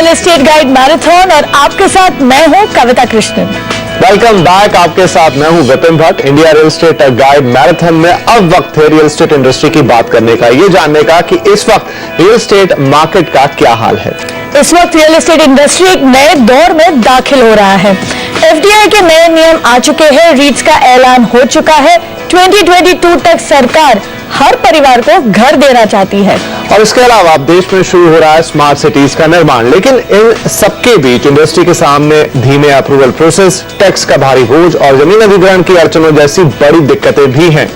Estate guide marathon और आपके साथ मैं हूं कविता कृष्णन। Welcome back. आपके साथ मैं हूं Vipin Bhatt. India real estate guide marathon में अब वक्त है रियल एस्टेट इंडस्ट्री की बात करने का, ये जानने का कि इस वक्त रियल एस्टेट मार्केट का क्या हाल है। इस वक्त रियल एस्टेट इंडस्ट्री एक नए दौर में दाखिल हो रहा है। एफडीआई के नए नियम आ चुके हैं, रीट्स का ऐलान हो चुका है। 2022 तक सरकार हर परिवार को घर देना चाहती है और इसके अलावा अब देश में शुरू हो रहा है स्मार्ट सिटीज का निर्माण। लेकिन इन सबके बीच इंडस्ट्री के सामने धीमे अप्रूवल प्रोसेस, टैक्स का भारी बोझ और जमीन अधिग्रहण की अड़चनों जैसी बड़ी दिक्कतें भी हैं।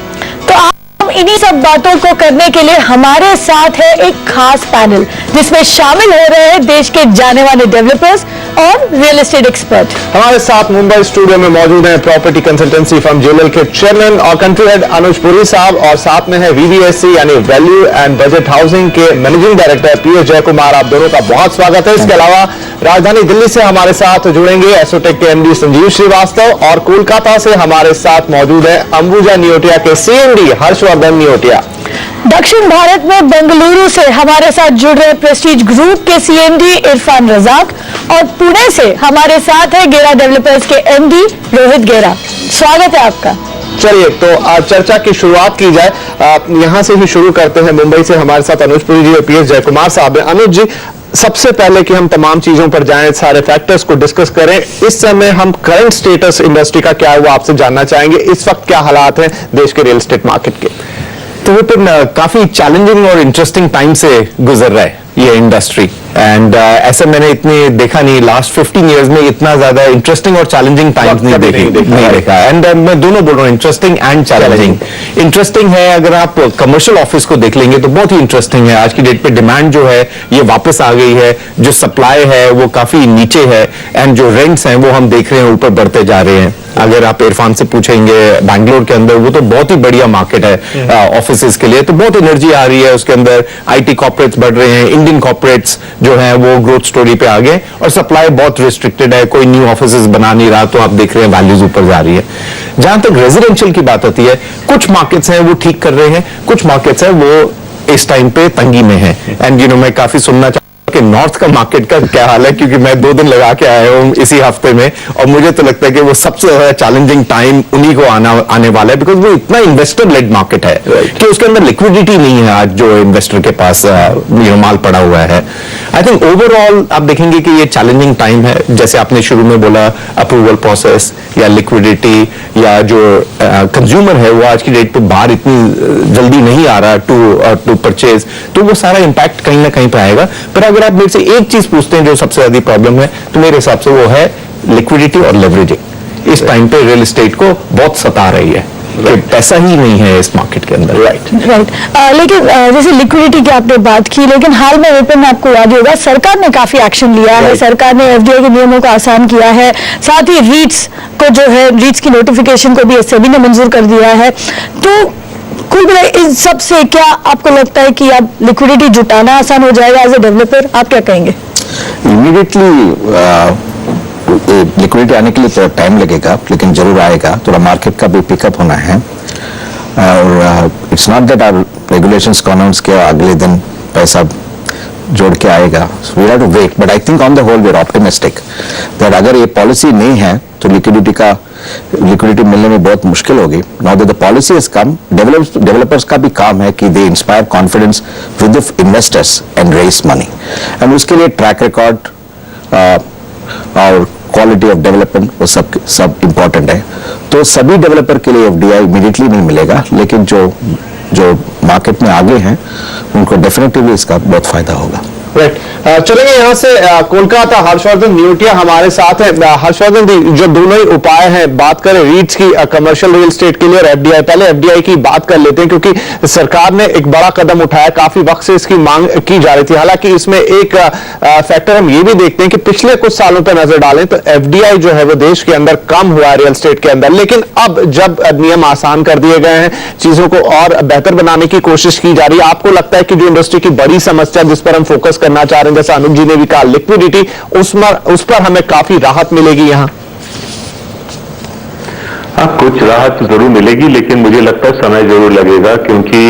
तो हम इन्हीं सब बातों को करने के लिए हमारे साथ है एक खास पैनल जिसमें शामिल हो रहे हैं देश के जाने माने डेवलपर्स और रियल एस्टेट एक्सपर्ट। हमारे साथ मुंबई स्टूडियो में मौजूद हैं प्रॉपर्टी कंसल्टेंसी फर्म जेएलएल के चेयरमैन और कंट्री हेड अनुज पुरी साहब, और साथ में है वीवीएससी यानी वैल्यू एंड बजट हाउसिंग के मैनेजिंग डायरेक्टर पीएस जयकुमार। आप दोनों का बहुत स्वागत है। इसके अलावा राजधानी दिल्ली से हमारे साथ जुड़ेंगे एसोटेक के एमडी संजीव श्रीवास्तव, और कोलकाता से हमारे साथ मौजूद है अंबुजा नियोटिया के सीएमडी हर्षवर्धन नियोटिया। दक्षिण भारत में बेंगलुरु से हमारे साथ जुड़ रहे प्रेस्टीज ग्रुप के सीएमडी इरफान रजाक, और पुणे से हमारे साथ है गेरा डेवलपर्स के एमडी रोहित गेरा। स्वागत है आपका। चलिए तो आज चर्चा की शुरुआत की जाए। यहां से ही शुरू करते हैं। मुंबई से हमारे साथ अनुज पुरी जी और पीएस जयकुमार साहब हैं। अनुज जी, सबसे पहले कि हम तमाम चीजों पर जाएं, सारे फैक्टर्स को डिस्कस करें, इस समय हम करंट स्टेटस इंडस्ट्री का क्या है वो आपसे जानना चाहेंगे। इस वक्त क्या हालात हैं देश के रियल एस्टेट मार्केट के? तो विपिन, काफी चैलेंजिंग और इंटरेस्टिंग टाइम से गुजर रहा है ये इंडस्ट्री, एंड ऐसे मैंने इतनी देखा नहीं, लास्ट 15 इयर्स में इतना ज्यादा इंटरेस्टिंग और चैलेंजिंग टाइम्स नहीं देखा। एंड मैं दोनों बोल रहा हूँ, इंटरेस्टिंग एंड चैलेंजिंग। इंटरेस्टिंग है, अगर आप कमर्शियल ऑफिस को देख लेंगे तो बहुत ही इंटरेस्टिंग है। आज की डेट पे डिमांड जो है ये वापस आ गई है, जो सप्लाई है वो काफी नीचे है, एंड जो रेंट्स हैं वो हम देख रहे हैं ऊपर बढ़ते जा रहे हैं। अगर आप इरफान से पूछेंगे बैंगलोर के अंदर, वो तो बहुत ही बढ़िया मार्केट है ऑफिसेज के लिए, तो बहुत एनर्जी आ रही है उसके अंदर। आईटी कॉर्पोरेट्स बढ़ रहे हैं, इंडियन कॉर्पोरेट्स जो हैं वो ग्रोथ स्टोरी पे आ गए, और सप्लाई बहुत रिस्ट्रिक्टेड है, कोई न्यू ऑफिसेज बना नहीं रहा, तो आप देख रहे हैं वैल्यूज ऊपर जा रही है। जहां तक रेजिडेंशियल की बात आती है, कुछ मार्केट्स हैं वो ठीक कर रहे हैं, कुछ मार्केट्स हैं वो इस टाइम पे तंगी में है। एंड मैं काफी सुनना कि नॉर्थ का मार्केट का क्या हाल है, क्योंकि मैं 2 दिन लगा के आया हूँ इसी हफ्ते में, और मुझे तो लगता है कि वो सबसे ज्यादा चैलेंजिंग टाइम उन्हीं को आने वाला है, बिकॉज वो इतना इन्वेस्टर लेड मार्केट है कि उसके अंदर लिक्विडिटी नहीं है आज जो इन्वेस्टर के पास माल पड़ा हुआ है। आई थिंक ओवरऑल आप देखेंगे कि ये चैलेंजिंग टाइम है। जैसे आपने शुरू में बोला, अप्रूवल प्रोसेस या लिक्विडिटी या जो कंज्यूमर है वो आज की डेट पे बाहर इतनी जल्दी नहीं आ रहा टू परचेज, तो वो सारा इंपैक्ट कहीं ना कहीं पे आएगा। पर अगर आप मेरे से एक चीज पूछते हैं जो सबसे ज्यादा प्रॉब्लम है, तो मेरे हिसाब से वो है लिक्विडिटी और लेवरेजिंग। इस टाइम पे रियल एस्टेट को बहुत सता रही है कि पैसा ही नहीं है इस मार्केट के अंदर। राइट। लेकिन जैसे लिक्विडिटी की आपने बात की, लेकिन हाल में विपिन आपको याद होगा सरकार ने काफी एक्शन लिया है। सरकार ने एफडीआई के नियमों को आसान किया है, साथ ही रीट्स को जो है रीट्स की नोटिफिकेशन को भी एससेबी ने मंजूर कर दिया है। तो कुल मिला इस सब से क्या आपको लगता है कि अब लिक्विडिटी जुटाना आसान हो जाएगा एज ए डेवलपर? आप क्या कहेंगे? इमीडिएटली लिक्विडिटी आने के लिए थोड़ा टाइम लगेगा, लेकिन जरूर आएगा। थोड़ा मार्केट का भी पिकअप होना है, और it's not that our regulations को अनाउंस किया अगले दिन पैसा जोड़ के आएगा। We have to wait, but I think on the whole we are optimistic that अगर ये पॉलिसी नहीं है तो लिक्विडिटी मिलने में बहुत मुश्किल होगी। Now that the policy has come, developers का भी काम है कि they inspire confidence with the investors and raise money, and उसके लिए ट्रैक रिकॉर्ड और क्वालिटी ऑफ डेवलपमेंट वो सब इंपॉर्टेंट है। तो सभी डेवलपर के लिए एफडीआई इमीडिएटली नहीं मिलेगा, लेकिन जो मार्केट में आगे हैं उनको डेफिनेटली इसका बहुत फायदा होगा। राइट। चलेंगे यहाँ से कोलकाता, हर्षवर्धन नियोटिया हमारे साथ है। हर्षवर्धन जी, जो दोनों ही उपाय हैं, बात करें रीट्स की कमर्शियल रियल एस्टेट के लिए और एफडीआई, पहले एफडीआई की बात कर लेते हैं, क्योंकि सरकार ने एक बड़ा कदम उठाया, काफी वक्त से इसकी मांग की जा रही थी। हालांकि इसमें एक फैक्टर हम ये भी देखते हैं कि पिछले कुछ सालों पर नजर डालें तो एफडीआई जो है वो देश के अंदर कम हुआ है रियल एस्टेट के अंदर, लेकिन अब जब नियम आसान कर दिए गए हैं, चीजों को और बेहतर बनाने की कोशिश की जा रही है, आपको लगता है कि जो इंडस्ट्री की बड़ी समस्या जिस पर हम फोकस करना चाह रहे हैं, जैसा अनुज जी ने भी कहा, लिक्विडिटी, उस पर हमें काफी राहत मिलेगी यहाँ? हाँ, कुछ राहत जरूर मिलेगी, लेकिन मुझे लगता है समय जरूर लगेगा, क्योंकि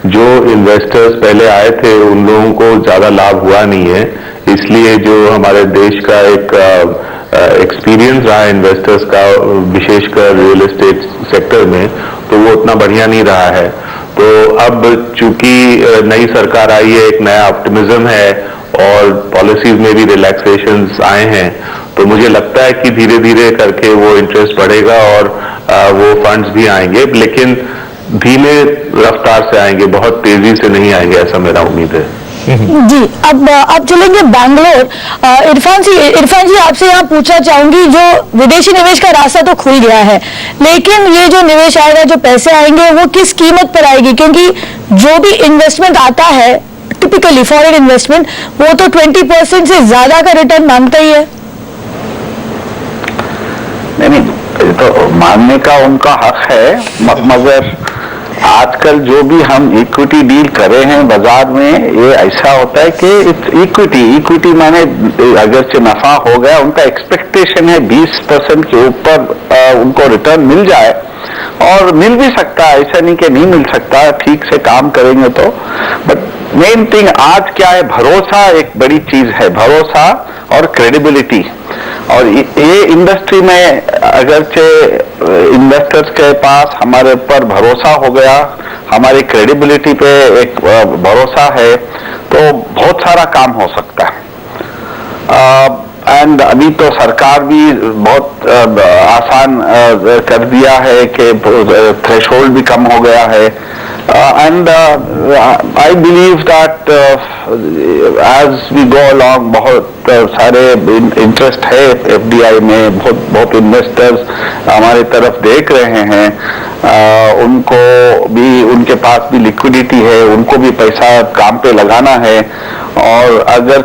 जो इन्वेस्टर्स पहले आए थे उन लोगों को ज्यादा लाभ हुआ नहीं है। इसलिए जो हमारे देश का एक एक्सपीरियंस रहा है इन्वेस्टर्स का, विशेषकर रियल एस्टेट सेक्टर में, तो वो उतना बढ़िया नहीं रहा है। तो अब चूंकि नई सरकार आई है, एक नया ऑप्टिमिज्म है और पॉलिसीज में भी रिलैक्सेशंस आए हैं, तो मुझे लगता है कि धीरे धीरे करके वो इंटरेस्ट बढ़ेगा और वो फंड्स भी आएंगे, लेकिन धीमे रफ्तार से आएंगे, बहुत तेजी से नहीं आएंगे, ऐसा मेरा उम्मीद है। जी, अब चलेंगे बैंगलोर। इरफान जी आपसे यहाँ पूछना चाहूंगी, जो विदेशी निवेश का रास्ता तो खुल गया है, लेकिन ये जो निवेश आएगा, जो पैसे आएंगे, वो किस कीमत पर आएगी? क्योंकि जो भी इन्वेस्टमेंट आता है, टिपिकली फॉरेन इन्वेस्टमेंट, वो तो 20% से ज्यादा का रिटर्न मांगता ही है। नहीं, ये तो मानने का उनका हक है, मगर आजकल जो भी हम इक्विटी डील कर रहे हैं बाजार में, ये ऐसा होता है कि इक्विटी माने अगरचे नफा हो गया, उनका एक्सपेक्टेशन है 20% के ऊपर उनको रिटर्न मिल जाए, और मिल भी सकता है, ऐसा नहीं कि नहीं मिल सकता, ठीक से काम करेंगे तो। बट मेन थिंग आज क्या है, भरोसा एक बड़ी चीज है, भरोसा और क्रेडिबिलिटी। और ये इंडस्ट्री में अगरचे इन्वेस्टर्स के पास हमारे ऊपर भरोसा हो गया, हमारी क्रेडिबिलिटी पे एक भरोसा है, तो बहुत सारा काम हो सकता है। एंड अभी तो सरकार भी बहुत आसान कर दिया है कि थ्रेशोल्ड भी कम हो गया है। And I believe that as we go along, बहुत सारे इंटरेस्ट है FDI में, बहुत इन्वेस्टर्स हमारी तरफ देख रहे हैं, उनको भी, उनके पास भी लिक्विडिटी है, उनको भी पैसा काम पे लगाना है, और अगर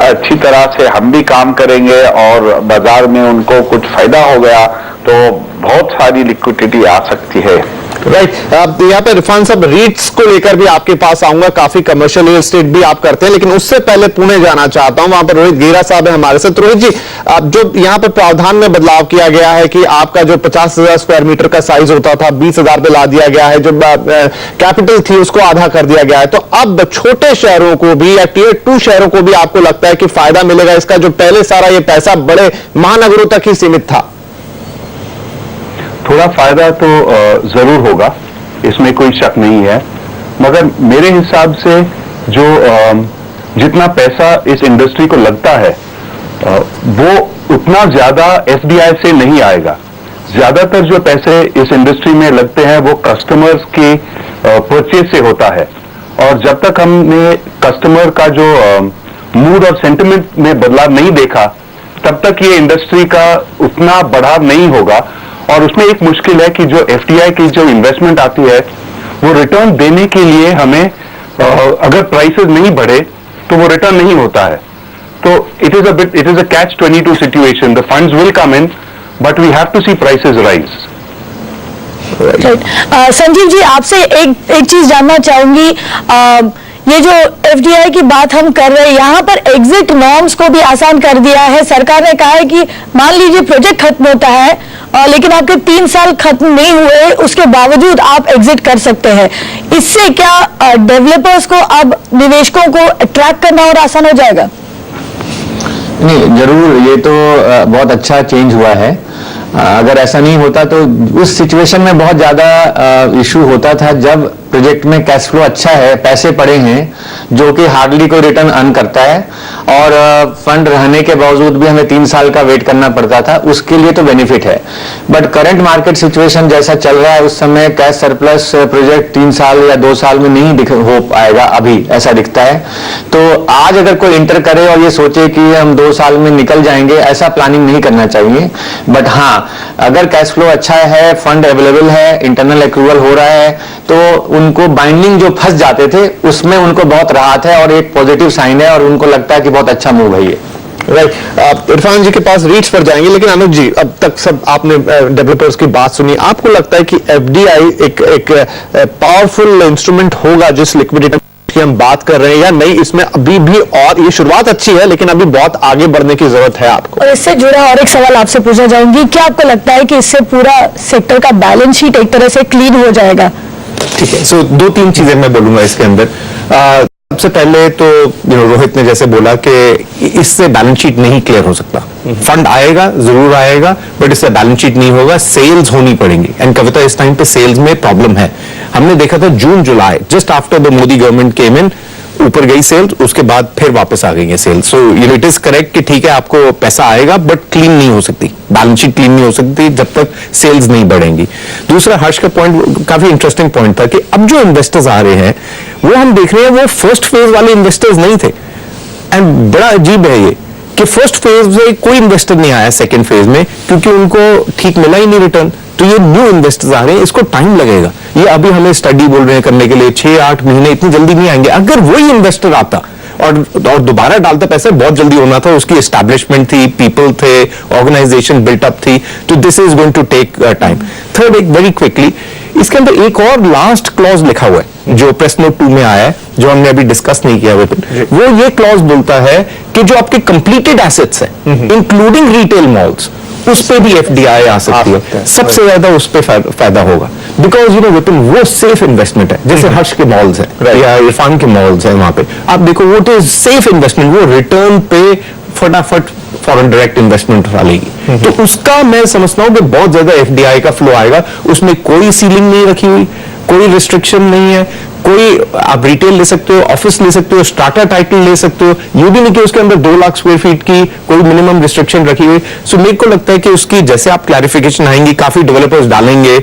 अच्छी तरह से हम भी काम करेंगे और बाजार में उनको कुछ फायदा हो गया, तो बहुत सारी लिक्विडिटी आ सकती है। राइट, यहाँ पे इरफान साहब, रीट्स को लेकर भी आपके पास आऊंगा, काफी कमर्शियल रियल एस्टेट भी आप करते हैं, लेकिन उससे पहले पुणे जाना चाहता हूं, वहां पर रोहित गेरा साहब है हमारे साथ। रोहित जी, जो यहाँ पर प्रावधान में बदलाव किया गया है कि आपका जो 50,000 स्क्वायर मीटर का साइज होता था 20,000 पे ला दिया गया है, जो कैपिटल थी उसको आधा कर दिया गया है, तो अब छोटे शहरों को भी या टियर 2 शहरों को भी आपको लगता है कि फायदा मिलेगा इसका, जो पहले सारा ये पैसा बड़े महानगरों तक ही सीमित था? थोड़ा फायदा तो जरूर होगा, इसमें कोई शक नहीं है, मगर मेरे हिसाब से जो जितना पैसा इस इंडस्ट्री को लगता है, वो उतना ज्यादा एफडीआई से नहीं आएगा। ज्यादातर जो पैसे इस इंडस्ट्री में लगते हैं वो कस्टमर्स के परचेज से होता है, और जब तक हमने कस्टमर का जो मूड और सेंटिमेंट में बदलाव नहीं देखा, तब तक ये इंडस्ट्री का उतना बढ़ाव नहीं होगा। और उसमें एक मुश्किल है कि जो एफडीआई की जो इन्वेस्टमेंट आती है, वो रिटर्न देने के लिए हमें अगर प्राइसेस नहीं बढ़े तो वो रिटर्न नहीं होता है। तो it is a catch-22 situation. The funds will come in, but we have to see prices rise. Sanjeev ji, आपसे एक चीज जानना चाहूंगी, ये जो एफडीआई की बात हम कर रहे हैं, यहाँ पर एग्जिट नॉर्म्स को भी आसान कर दिया है। सरकार ने कहा है कि मान लीजिए प्रोजेक्ट खत्म होता है, लेकिन आपके 3 साल खत्म नहीं हुए, उसके बावजूद आप एग्जिट कर सकते हैं। इससे क्या डेवलपर्स को, अब निवेशकों को अट्रैक्ट करना और आसान हो जाएगा? नहीं, जरूर, ये तो बहुत अच्छा चेंज हुआ है। अगर ऐसा नहीं होता तो उस सिचुएशन में बहुत ज्यादा इशू होता था, जब प्रोजेक्ट में कैश फ्लो अच्छा है, पैसे पड़े हैं, जो कि हार्डली कोई रिटर्न अर्न करता है, और फंड रहने के बावजूद भी हमें 3 साल का वेट करना पड़ता था, उसके लिए तो बेनिफिट है। बट करंट मार्केट सिचुएशन जैसा चल रहा है, उस समय कैश सरप्लस प्रोजेक्ट 3 साल या 2 साल में नहीं हो पाएगा, अभी ऐसा दिखता है। तो आज अगर कोई इंटर करे और ये सोचे कि हम 2 साल में निकल जाएंगे, ऐसा प्लानिंग नहीं करना चाहिए। बट हाँ, अगर कैश फ्लो अच्छा है, फंड अवेलेबल है, इंटरनल एक्रूवल हो रहा है, तो उनको बाइंडिंग जो फंस जाते थे उसमें उनको बहुत राहत है, और एक पॉजिटिव साइन है, और उनको लगता है कि बहुत अच्छा मूव है ये। राइट, इरफान जी के पास रीट्स पर जाएंगे, लेकिन अनुज जी, अब तक सब आपने डेवलपर्स की बात सुनी, आपको लगता है कि एफडीआई एक पावरफुल इंस्ट्रूमेंट होगा जिस लिक्विडिटी की हम बात कर रहे हैं, या नहीं? इसमें अभी भी, और ये शुरुआत अच्छी है, लेकिन अभी बहुत आगे बढ़ने की जरूरत है आपको। और इससे जुड़ा और एक सवाल आपसे पूछना चाहूंगी, क्या आपको लगता है कि इससे पूरा सेक्टर का बैलेंस शीट एक तरह से क्लीन हो जाएगा? ठीक है, सो 2-3 चीजें मैं बोलूंगा इसके अंदर। सबसे पहले तो रोहित ने जैसे बोला कि इससे बैलेंस शीट नहीं क्लियर हो सकता। फंड आएगा, जरूर आएगा, बट इससे बैलेंस शीट नहीं होगा, सेल्स होनी पड़ेंगी। एंड कविता, इस टाइम पे सेल्स में प्रॉब्लम है। हमने देखा था जून जुलाई, just after the Modi government came in, ऊपर गई सेल्स, उसके बाद फिर वापस आ गई है sales. So it is correct कि ठीक है आपको पैसा आएगा, बट क्लीन नहीं हो सकती, बैलेंस शीट क्लीन नहीं हो सकती जब तक सेल्स नहीं बढ़ेंगी। दूसरा, हर्ष का पॉइंट काफी इंटरेस्टिंग पॉइंट था कि अब जो इन्वेस्टर्स आ रहे हैं वो हम देख रहे हैं वो फर्स्ट फेज वाले इन्वेस्टर्स नहीं थे। एंड बड़ा अजीब है ये कि फर्स्ट फेज से कोई इन्वेस्टर नहीं आया सेकंड फेज में, क्योंकि उनको ठीक मिला ही नहीं रिटर्न। तो ये न्यू इन्वेस्टर्स आ रहे हैं, इसको टाइम लगेगा। ये अभी हमें स्टडी बोल रहे हैं करने के लिए, 6-8 महीने, इतनी जल्दी नहीं आएंगे। अगर वही इन्वेस्टर आता और दोबारा डालता पैसा, बहुत जल्दी होना था, उसकी एस्टैब्लिशमेंट थी, पीपल थे, ऑर्गेनाइजेशन बिल्टअप थी, तो this is going to take time. Third, एक वेरी क्विकली, इसके अंदर एक और लास्ट क्लॉज लिखा हुआ है जो प्रेस नोट 2 में आया है, जो हमने अभी डिस्कस नहीं किया विपिन। वो ये क्लॉज बोलता है कि जो आपके कंप्लीटेड एसेट्स हैं, इंक्लूडिंग रिटेल मॉल्स, उस पे भी एफडीआई आ सकती है। सबसे ज्यादा उस पे फायदा होगा, बिकॉज विपिन वो सेफ इन्वेस्टमेंट है। जैसे हर्ष के मॉल्स हैं या इरफान के मॉल्स हैं, वहां पे आप देखो वो इज सेफ इन्वेस्टमेंट, वो रिटर्न पे फटाफट फॉरेन डायरेक्ट इन्वेस्टमेंट उठा लेगी। तो उसका मैं समझता हूं कि बहुत ज्यादा एफडीआई का फ्लो आएगा। उसमें कोई सीलिंग नहीं रखी हुई, कोई रिस्ट्रिक्शन नहीं है, कोई आप रिटेल ले सकते हो, ऑफिस ले सकते हो, स्टार्टर टाइटल ले सकते हो। ये भी नहीं कि उसके अंदर 2 लाख स्क्वायर फीट की कोई मिनिमम रिस्ट्रिक्शन रखी हुई। सो मेरे को लगता है कि उसकी जैसे आप क्लैरिफिकेशन आएंगी, काफी डेवलपर्स डालेंगे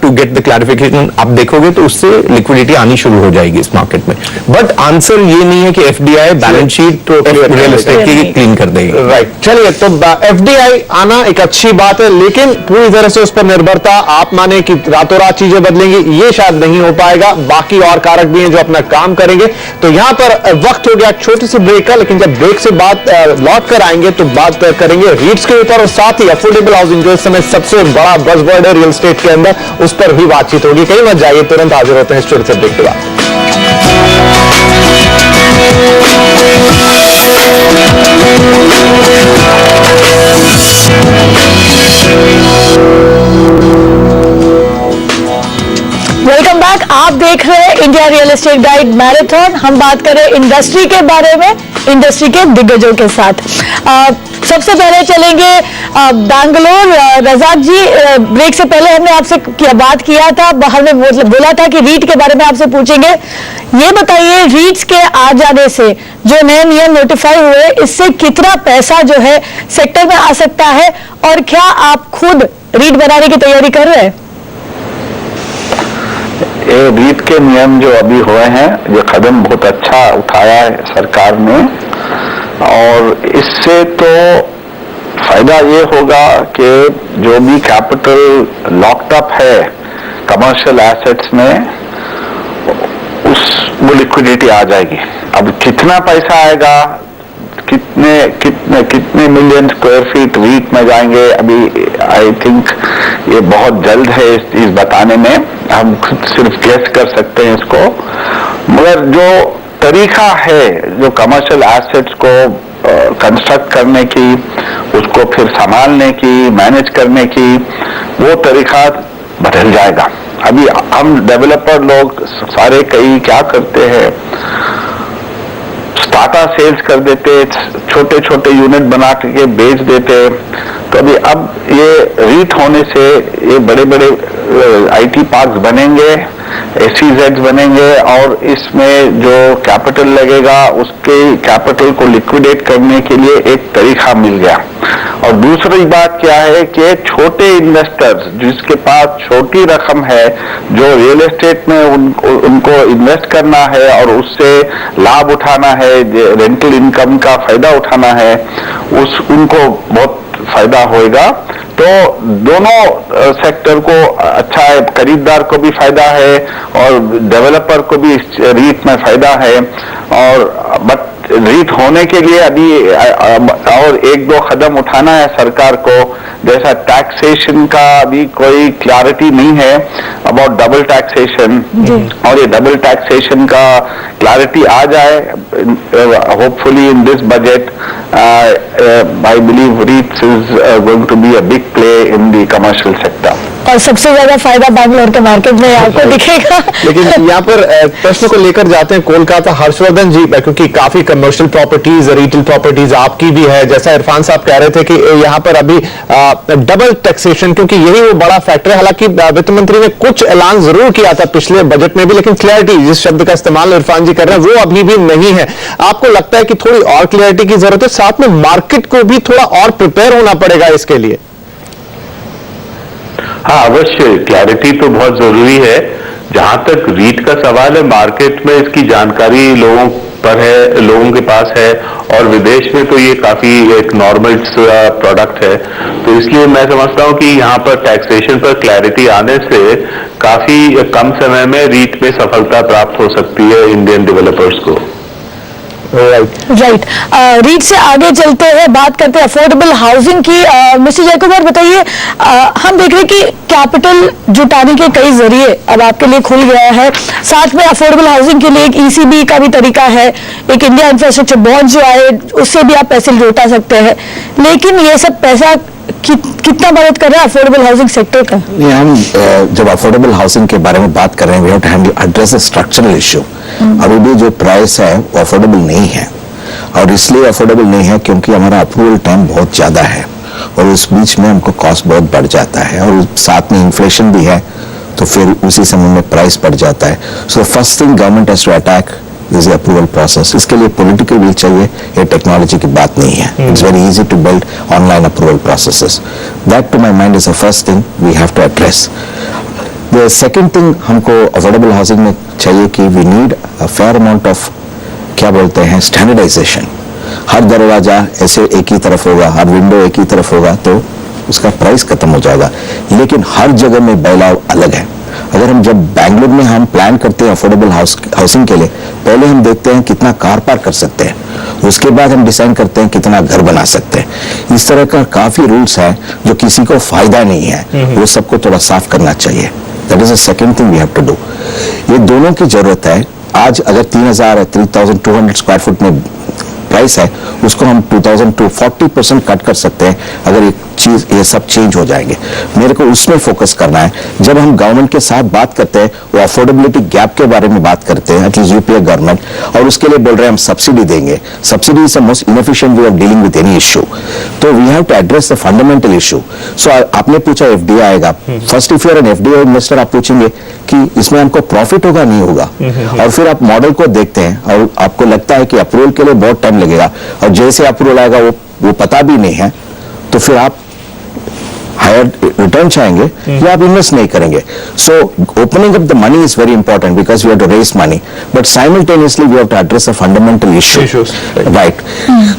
टू गेट द क्लैरिफिकेशन, आप देखोगे तो उससे लिक्विडिटी आनी शुरू हो जाएगी इस मार्केट में। बट आंसर ये नहीं है कि FDI balance sheet real estate की क्लीन कर देगी। राइट, चलिए, तो एफडीआई आना एक अच्छी बात है, लेकिन पूरी तरह से उस पर निर्भरता आप माने कि रातों रात चीजें बदलेंगी, ये शायद नहीं हो पाएगा। बाकी और कारक भी हैं जो अपना काम करेंगे। तो यहां पर वक्त हो गया छोटी सी ब्रेक का, लेकिन जब ब्रेक से बात लौट कर आएंगे तो बात करेंगे रीट्स के ऊपर, और साथ ही अफोर्डेबल हाउसिंग जो इस समय सबसे बड़ा बज़वर्ड है रियल एस्टेट के अंदर, उस पर भी बातचीत होगी। कहीं मत जाइए, तुरंत हाजिर होते हैं छोटे से ब्रेक के बाद। Welcome back. आप देख रहे हैं India real estate guide marathon. हम बात कर रहे हैं इंडस्ट्री के बारे में, इंडस्ट्री के दिग्गजों के साथ। सबसे पहले चलेंगे बैंगलोर। रजाक जी, ब्रेक से पहले हमने आपसे बात किया था, हमने बोला था कि रीट के बारे में आपसे पूछेंगे। ये बताइए, रीट्स के आ जाने से जो नए नियम नोटिफाई हुए, इससे कितना पैसा जो है सेक्टर में आ सकता है, और क्या आप खुद रीट बनाने की तैयारी कर रहे हैं? ये रीट के नियम जो अभी हुए हैं, ये कदम बहुत अच्छा उठाया है सरकार ने, और इससे तो फायदा ये होगा कि जो भी कैपिटल लॉक्ड अप है कमर्शियल एसेट्स में, वो लिक्विडिटी आ जाएगी। अब कितना पैसा आएगा, कितने कितने कितने मिलियन स्क्वायर फीट रीट में जाएंगे, अभी आई थिंक ये बहुत जल्द है इस बताने में। हम खुद सिर्फ गेस कर सकते हैं इसको, मगर जो तरीका है जो कमर्शियल एसेट्स को कंस्ट्रक्ट करने की, उसको फिर संभालने की, मैनेज करने की, वो तरीका बदल जाएगा। अभी हम डेवलपर लोग सारे कई क्या करते हैं, स्टार्टा सेल्स कर देते, छोटे छोटे यूनिट बना के बेच देते। तो अभी अब ये रीट होने से ये बड़े बड़े आईटी पार्क्स बनेंगे, एसईजेड्स बनेंगे, और इसमें जो कैपिटल लगेगा उसके कैपिटल को लिक्विडेट करने के लिए एक तरीका मिल गया। और दूसरी बात क्या है कि छोटे इन्वेस्टर्स जिसके पास छोटी रकम है, जो रियल एस्टेट में उनको इन्वेस्ट करना है और उससे लाभ उठाना है, रेंटल इनकम का फायदा उठाना है, उनको बहुत फायदा होएगा। तो दोनों सेक्टर को अच्छा है, खरीदार को भी फायदा है और डेवलपर को भी रीट में फायदा है। और बट रीट होने के लिए अभी और 1-2 कदम उठाना है सरकार को, जैसा टैक्सेशन का अभी कोई क्लैरिटी नहीं है अबाउट डबल टैक्सेशन, और ये डबल टैक्सेशन का क्लैरिटी आ जाए hopefully in this budget. I believe REITs is going to be a big play in the commercial sector. और सबसे ज्यादा फायदा बैंगलोर के मार्केट में आपको दिखेगा। लेकिन यहाँ पर प्रश्न को लेकर जाते हैं कोलकाता हर्षवर्धन जी, क्योंकि काफी कमर्शियल प्रॉपर्टीज, रिटेल प्रॉपर्टीज आपकी भी है, जैसा इरफान साहब कह रहे थे कि यहाँ पर अभी डबल टैक्सेशन, क्योंकि यही वो बड़ा फैक्टर है। हालांकि वित्त मंत्री ने कुछ ऐलान जरूर किया था पिछले बजट में भी, लेकिन क्लैरिटी, जिस शब्द का इस्तेमाल इरफान जी कर रहे हैं, वो अभी भी नहीं है। आपको लगता है कि थोड़ी और क्लैरिटी की जरूरत है, साथ में मार्केट को भी थोड़ा और प्रिपेयर होना पड़ेगा इसके लिए? हाँ, अवश्य क्लैरिटी तो बहुत जरूरी है। जहां तक रीट का सवाल है, मार्केट में इसकी जानकारी लोगों पर है, लोगों के पास है, और विदेश में तो ये काफी एक नॉर्मल प्रोडक्ट है। तो इसलिए मैं समझता हूं कि यहाँ पर टैक्सेशन पर क्लैरिटी आने से काफी कम समय में रीट में सफलता प्राप्त हो सकती है इंडियन डेवलपर्स को। राइट, रीट से आगे चलते हैं, बात करते हैं अफोर्डेबल हाउसिंग की। मिस्टर जयकुमार बताइए, हम देख रहे हैं कि कैपिटल जुटाने के कई जरिए अब आपके लिए खुल गया है, साथ में अफोर्डेबल हाउसिंग के लिए एक ECB का भी तरीका है, एक इंडिया इंफ्रास्ट्रक्चर बॉन्ड जो आए उससे भी आप पैसे जुटा सकते हैं, लेकिन ये सब पैसा कितना मदद कर रहा है अफोर्डेबल हाउसिंग सेक्टर का? ये हम जब अफोर्डेबल हाउसिंग के बारे में बात कर रहे हैं, we have to handle address a structural issue. अभी भी जो प्राइस है वो अफोर्डेबल नहीं है, और इसलिए अफोर्डेबल नहीं है क्योंकि हमारा अप्रूवल टाइम बहुत ज्यादा है, और उस बीच में हमको कॉस्ट बहुत बढ़ जाता है, और साथ में इन्फ्लेशन भी है, तो फिर उसी समय में प्राइस बढ़ जाता है। So first thing government has to attack is the approval process. इसके लिए पॉलिटिकल विल चाहिए, ये टेक्नोलॉजी की बात नहीं है। It's very easy to build online approval processes. That to my mind is the first thing we have to address. The second thing हमको affordable housing में चाहिए कि we need a fair amount of, क्या बोलते हैं, standardisation. हर दरवाजा ऐसे एक ही तरफ होगा, हर विंडो एक ही तरफ होगा तो उसका प्राइस खत्म हो जाएगा। लेकिन हर जगह में बदलाव अलग है। अगर हम जब बैंगलोर में हम प्लान करते हैं अफोर्डेबल हाउसिंग के लिए, पहले हम देखते हैं कितना कार पार्क कर सकते हैं, उसके बाद हम डिसाइड करते हैं कितना घर बना सकते हैं। इस तरह का काफी रूल्स है जो किसी को फायदा नहीं है, वो सबको थोड़ा साफ करना चाहिए। That is the second thing we have to do. ये दोनों की जरूरत है। आज अगर 3,200 स्क्वायर फुट में प्राइस है, उसको हम 2,240% कट कर सकते हैं अगर ये सब चेंज हो जाएंगे। मेरे को उसमें फोकस करना है। जब हम गवर्नमेंट के साथ बात करते हैं, वो अफोर्डेबिलिटी गैप के बारे में बात करते हैं, एटलीस्ट यूपीए गवर्नमेंट, और उसके लिए बोल रहे हैं हम सब्सिडी देंगे। Subsidy is the most inefficient way of dealing with any issue. तो we have to address the fundamental issue. So आपने पूछा एफडीआई आएगा, first if you are an FDI investor, आप पूछेंगे कि इसमें हमको प्रॉफिट होगा नहीं होगा, और फिर आप मॉडल को देखते हैं और आपको लगता है कि अप्रूवल के लिए बहुत टाइम लगेगा, और जैसे अप्रूवल आएगा वो पता भी नहीं है, तो फिर आप हायर रिटर्न चाहेंगे या आप इन्वेस्ट नहीं करेंगे। So opening up the money is very important because we have to raise money, but simultaneously we have to address the fundamental issues, right?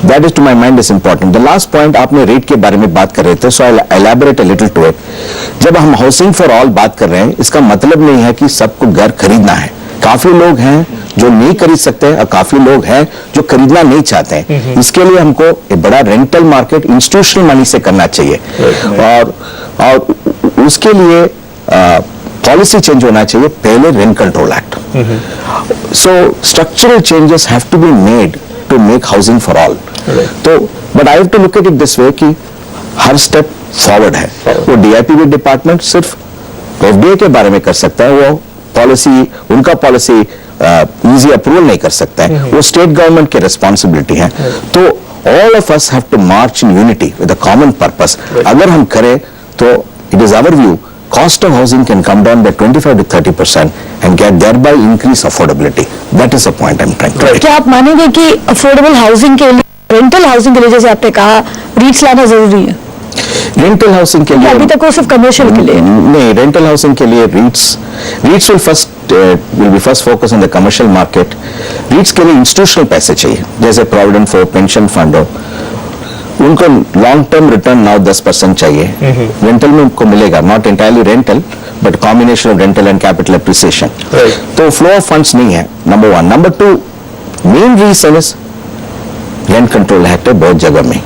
That is to my mind is important. The last point, आपने rate के बारे में बात कर रहे थे, so I elaborate a little to it. जब हम हाउसिंग फॉर ऑल बात कर रहे हैं, इसका मतलब नहीं है कि सबको घर खरीदना है। काफी लोग हैं जो नहीं खरीद सकते और काफी लोग हैं जो खरीदना नहीं चाहते हैं। इसके लिए हमको एक बड़ा रेंटल मार्केट इंस्टीट्यूशनल मनी से करना चाहिए, और उसके लिए पॉलिसी चेंज होना चाहिए, पहले rent control act. So structural changes have to be made to make housing for all. तो but I have to look at it this way कि हर स्टेप फॉरवर्ड है। वो डीआईपीवी डिपार्टमेंट सिर्फ एफडीए के बारे में कर सकता है, वो पॉलिसी, उनका पॉलिसी इजी अप्रूवल नहीं कर सकता है, वो स्टेट गवर्नमेंट की रिस्पॉन्सिबिलिटी है। तो all of us have to march in unity with a common purpose. अगर हम करें तो it is our view, cost of housing can come down by 25 to 30% and get thereby increase affordability. That is the point I'm trying to make. क्या आप मानेंगे कि affordable housing के लिए, रेंटल हाउसिंग के लिए, जैसे आपने कहा, रीट्स लाना जरूरी है? रेंटल हाउसिंग के लिए अभी तक वो सिर्फ कमर्शियल के लिए नहीं, रेंटल हाउसिंग के लिए रीट्स will be first focus on the commercial market. रीट्स के लिए इंस्टीट्यूशनल पैसे चाहिए, जैसे प्रोविडेंट फंड, पेंशन फंड हो, उनको लॉन्ग टर्म रिटर्न 9-10% चाहिए। रेंटल में उनको मिलेगा, not entirely rental but combination of rental and capital appreciation. तो फ्लो ऑफ फंड्स नहीं है, number 1। Number 2, main reason is rent control act है बहुत जगह में,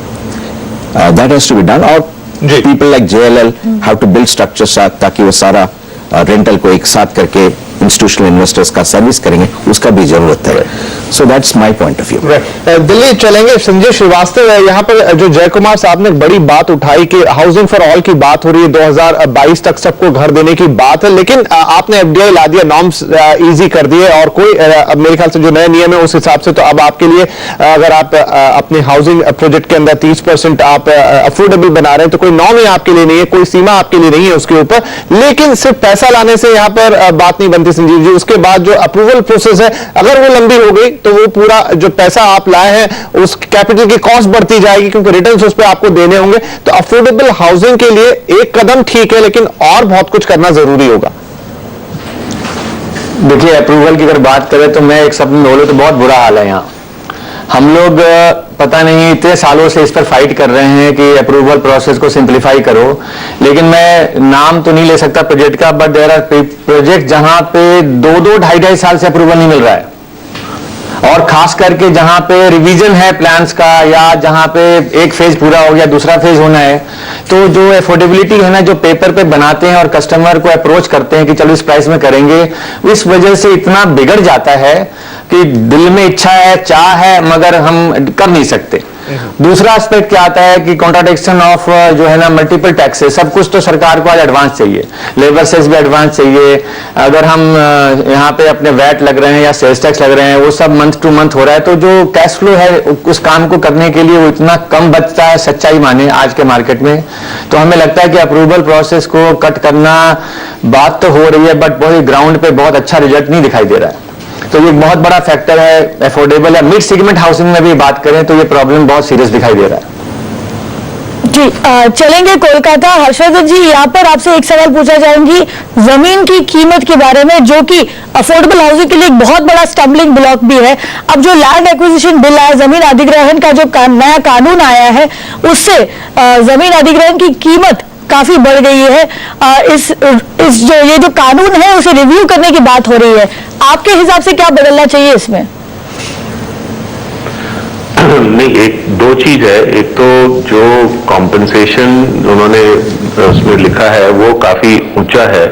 that has to be done. और people like JLL have to build structures ताकि वो सारा रेंटल को एक साथ करके इंस्टीट्यूशनल इन्वेस्टर्स का सर्विस करेंगे, उसका भी जरूरत है। So that's my point of view. Delhi चलेंगे, संजय श्रीवास्तव है यहाँ पर। जो जय कुमार साहब ने एक बड़ी बात उठाई कि हाउसिंग फॉर ऑल की बात हो रही है, 2022 तक सबको घर देने की बात है, लेकिन आपने एफडीआई ला दिया, नॉर्म्स इजी कर दिए और कोई मेरे ख्याल से जो नए नियम है उस हिसाब से तो अब आपके लिए अगर आप अपने हाउसिंग प्रोजेक्ट के अंदर 30% आप अफोर्डेबल बना रहे हैं तो कोई नॉर्म ही आपके लिए नहीं है, कोई सीमा आपके लिए नहीं है उसके ऊपर। लेकिन सिर्फ पैसा लाने से यहाँ पर बात नहीं बनती संजीव जी, उसके बाद जो अप्रूवल प्रोसेस है अगर वो लंबी हो गई तो वो पूरा जो पैसा आप लाए हैं उस कैपिटल की कॉस्ट बढ़ती जाएगी क्योंकि रिटर्न्स उस पर आपको देने होंगे। तो अफोर्डेबल हाउसिंग के लिए एक कदम ठीक है लेकिन और बहुत कुछ करना जरूरी होगा। देखिए, अप्रूवल की अगर बात करें तो मैं एक शब्द में बोलूं तो बहुत बुरा हाल है यहाँ। हम लोग पता नहीं इतने सालों से इस पर फाइट कर रहे हैं कि अप्रूवल प्रोसेस को सिंप्लीफाई करो, लेकिन मैं नाम तो नहीं ले सकता प्रोजेक्ट का, बट देयर आर प्रोजेक्ट जहां पे 2-2, 2.5 साल से अप्रूवल नहीं मिल रहा है। और खास करके जहां पे रिवीजन है प्लान्स का या जहां पे एक फेज पूरा हो गया दूसरा फेज होना है, तो जो अफोर्डेबिलिटी है ना, जो पेपर पे बनाते हैं और कस्टमर को अप्रोच करते हैं कि चलो इस प्राइस में करेंगे, इस वजह से इतना बिगड़ जाता है कि दिल में इच्छा है, चाह है, मगर हम कर नहीं सकते। दूसरा एस्पेक्ट क्या आता है कि कॉन्ट्राडिक्शन ऑफ जो है ना मल्टीपल टैक्सेस, सब कुछ तो सरकार को आज एडवांस चाहिए, लेबर सेस भी एडवांस चाहिए। अगर हम यहाँ पे अपने वैट लग रहे हैं या सेल्स टैक्स लग रहे हैं वो सब मंथ टू मंथ हो रहा है, तो जो कैश फ्लो है उस काम को करने के लिए वो इतना कम बचता है, सच्चाई माने आज के मार्केट में। तो हमें लगता है कि अप्रूवल प्रोसेस को कट करना बात तो हो रही है बट बहुत ग्राउंड पे बहुत अच्छा रिजल्ट नहीं दिखाई दे रहा है। तो ये बहुत बड़ा फैक्टर है। अफोर्डेबल या मिड सेगमेंट हाउसिंग में भी बात करें तो ये प्रॉब्लम बहुत सीरियस दिखाई दे रहा है। जी चलेंगे कोलकाता। हर्षवर्धन जी, यहाँ पर आपसे एक सवाल पूछा जाएंगी जमीन की कीमत के बारे में, जो कि अफोर्डेबल हाउसिंग के लिए एक बहुत बड़ा स्टम्बलिंग ब्लॉक भी है। अब जो लैंड एक्विजिशन बिल आया, जमीन अधिग्रहण का जो नया कानून आया है, उससे जमीन अधिग्रहण की कीमत काफी बढ़ गई है। इस जो ये जो कानून है उसे रिव्यू करने की बात हो रही है, आपके हिसाब से क्या बदलना चाहिए इसमें? नहीं, एक दो चीज है। एक तो जो कॉम्पेंसेशन उन्होंने उसमें लिखा है वो काफी ऊंचा है,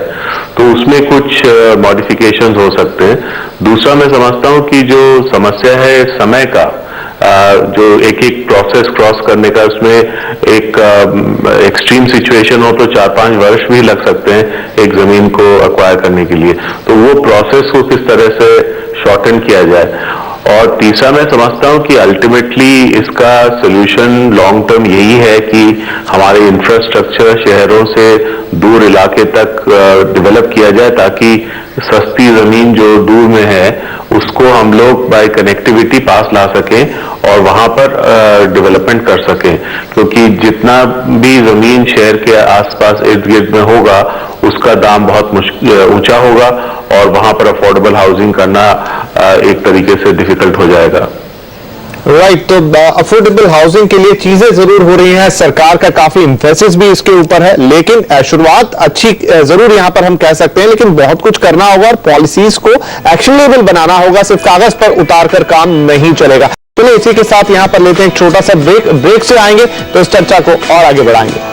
तो उसमें कुछ मॉडिफिकेशंस हो सकते हैं। दूसरा मैं समझता हूं कि जो समस्या है समय का, जो एक एक प्रोसेस क्रॉस करने का, उसमें एक एक्सट्रीम सिचुएशन हो तो 4-5 वर्ष भी लग सकते हैं एक जमीन को अक्वायर करने के लिए। तो वो प्रोसेस को किस तरह से शॉर्टन किया जाए। और तीसरा मैं समझता हूं कि अल्टीमेटली इसका सोल्यूशन लॉन्ग टर्म यही है कि हमारे इंफ्रास्ट्रक्चर शहरों से दूर इलाके तक डेवलप किया जाए, ताकि सस्ती जमीन जो दूर में है उसको हम लोग बाय कनेक्टिविटी पास ला सकें और वहां पर डेवलपमेंट कर सकें। क्योंकि जितना भी जमीन शहर के आसपास इर्द गिर्द में होगा उसका दाम बहुत ऊंचा होगा और वहां पर अफोर्डेबल हाउसिंग करना एक तरीके से डिफिकल्ट हो जाएगा। राइट, तो अफोर्डेबल हाउसिंग के लिए चीजें जरूर हो रही हैं, सरकार का काफी इंफेसिस भी इसके ऊपर है, लेकिन शुरुआत अच्छी जरूर यहां पर हम कह सकते हैं, लेकिन बहुत कुछ करना होगा और पॉलिसीज को एक्शनेबल बनाना होगा। सिर्फ कागज पर उतार कर काम नहीं चलेगा। चलिए इसी के साथ यहां पर लेते हैं एक छोटा सा ब्रेक से आएंगे तो इस चर्चा को और आगे बढ़ाएंगे।